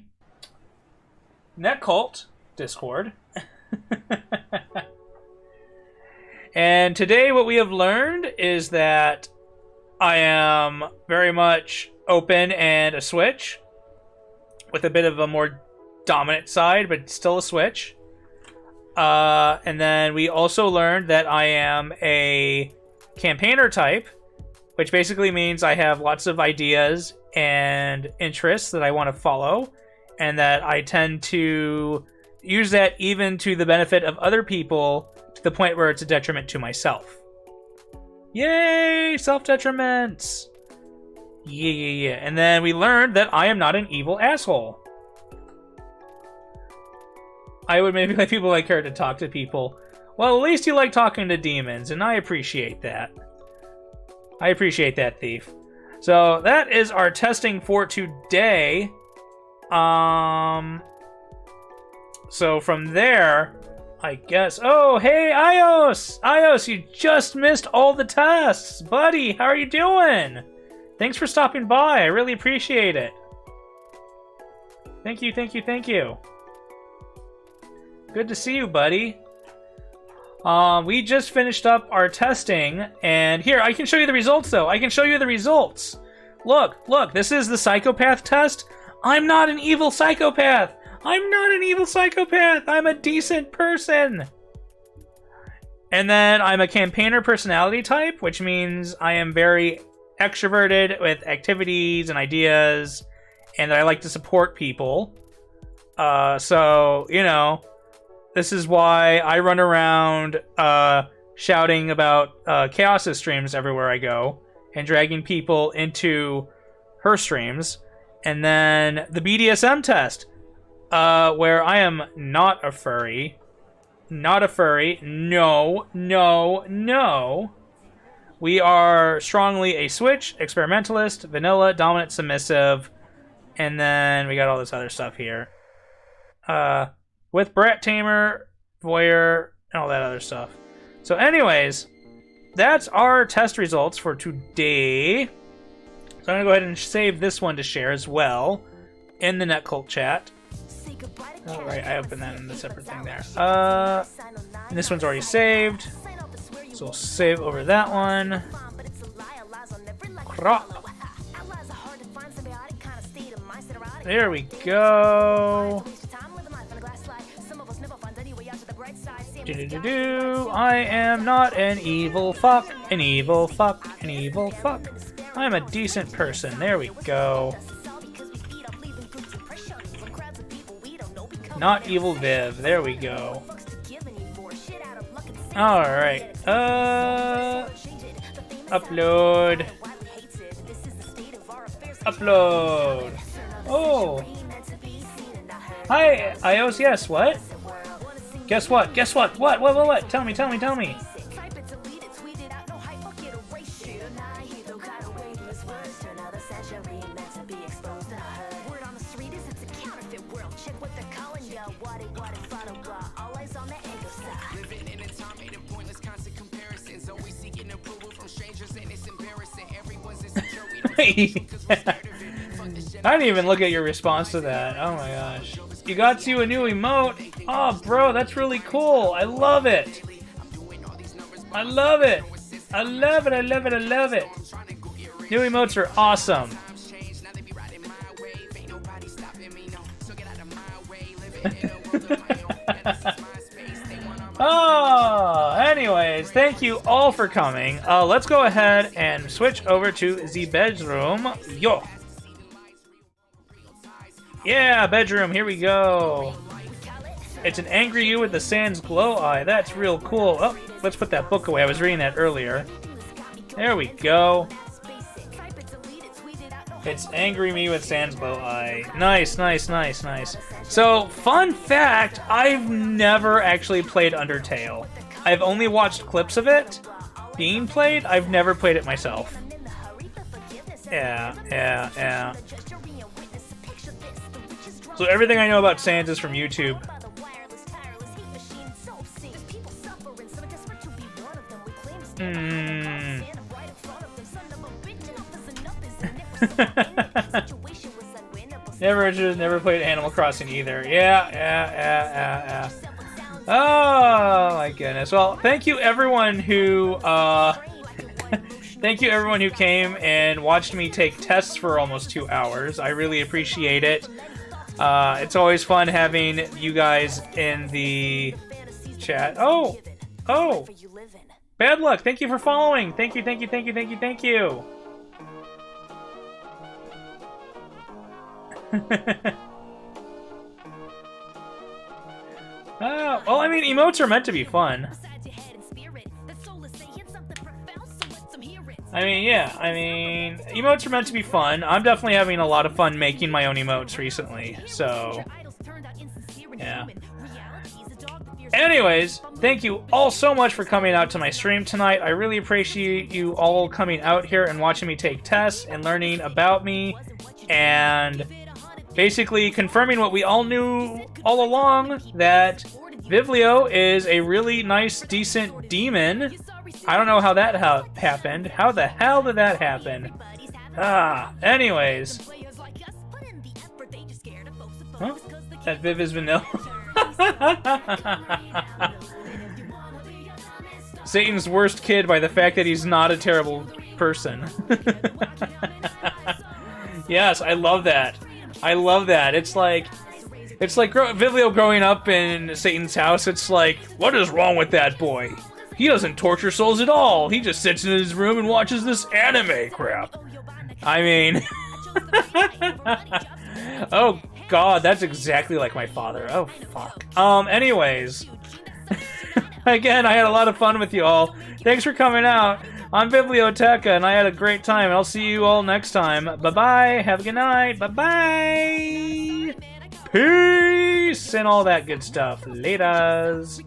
NetCult Discord. And today what we have learned is that I am very much open and a switch, with a bit of a more dominant side, but still a switch. And then we also learned that I am a campaigner type, which basically means I have lots of ideas and interests that I want to follow, and that I tend to use that even to the benefit of other people, to the point where it's a detriment to myself. Yay! Self-detriments! Yeah. And then we learned that I am not an evil asshole. I would maybe let people like her to talk to people. Well, at least you like talking to demons, and I appreciate that. I appreciate that, Thief. So that is our testing for today. So from there, I guess... Oh, hey, Ios! Ios, you just missed all the tests! Buddy, how are you doing? Thanks for stopping by. I really appreciate it. Thank you. Good to see you, buddy. We just finished up our testing, and here, I can show you the results, though. I can show you the results. Look, this is the psychopath test. I'm not an evil psychopath. I'm a decent person. And then I'm a campaigner personality type, which means I am very extroverted with activities and ideas, and I like to support people. So, you know, this is why I run around shouting about Chaos's streams everywhere I go, and dragging people into her streams. And then the Bdsm test, where I am not a furry. No. We are strongly a switch, experimentalist, vanilla, dominant, submissive, and then we got all this other stuff here. With Brat Tamer, Voyeur, and all that other stuff. So anyways, that's our test results for today. So I'm going to go ahead and save this one to share as well in the NetCult chat. Oh, right, I opened that in the separate thing there. And this one's already saved. So we'll save over that one. Crop. There we go. I am not an evil fuck. I'm a decent person. There we go. Not evil Viv. There we go. Alright. Upload. Upload. Oh. Hi, iOS. Yes, what? Guess what? Guess what? What? Tell me. I didn't even look at your response to that. Oh my gosh. You got you a new emote? Oh, bro, that's really cool. I love it. I love it. I love it. New emotes are awesome. Oh, anyways, thank you all for coming. Let's go ahead and switch over to the bedroom. Yo. Yeah, bedroom, here we go. It's an angry you with the Sans glow eye. That's real cool. Oh, let's put that book away. I was reading that earlier. There we go. It's angry me with Sans glow eye. Nice. So, fun fact, I've never actually played Undertale. I've only watched clips of it being played. I've never played it myself. Yeah. So everything I know about Sans is from YouTube. Never played Animal Crossing either. Yeah. Oh my goodness. Well, thank you everyone who came and watched me take tests for almost 2 hours. I really appreciate it. It's always fun having you guys in the chat. Oh! Bad luck. Thank you for following. Thank you. Oh, well, I mean, emotes are meant to be fun. Emotes are meant to be fun. I'm definitely having a lot of fun making my own emotes recently, so yeah. Anyways, thank you all so much for coming out to my stream tonight. I really appreciate you all coming out here and watching me take tests and learning about me and basically confirming what we all knew all along, that Vivlio is a really nice, decent demon. I don't know how that happened. How the hell did that happen? Anyways. Huh? That Viv is vanilla. Satan's worst kid by the fact that he's not a terrible person. Yes, I love that. It's like Vivlio growing up in Satan's house. It's like, what is wrong with that boy? He doesn't torture souls at all. He just sits in his room and watches this anime crap. I mean... Oh, God, that's exactly like my father. Oh, fuck. Anyways. Again, I had a lot of fun with you all. Thanks for coming out. I'm Vivlioteca, and I had a great time. I'll see you all next time. Bye-bye. Have a good night. Bye-bye. Peace and all that good stuff. Laters.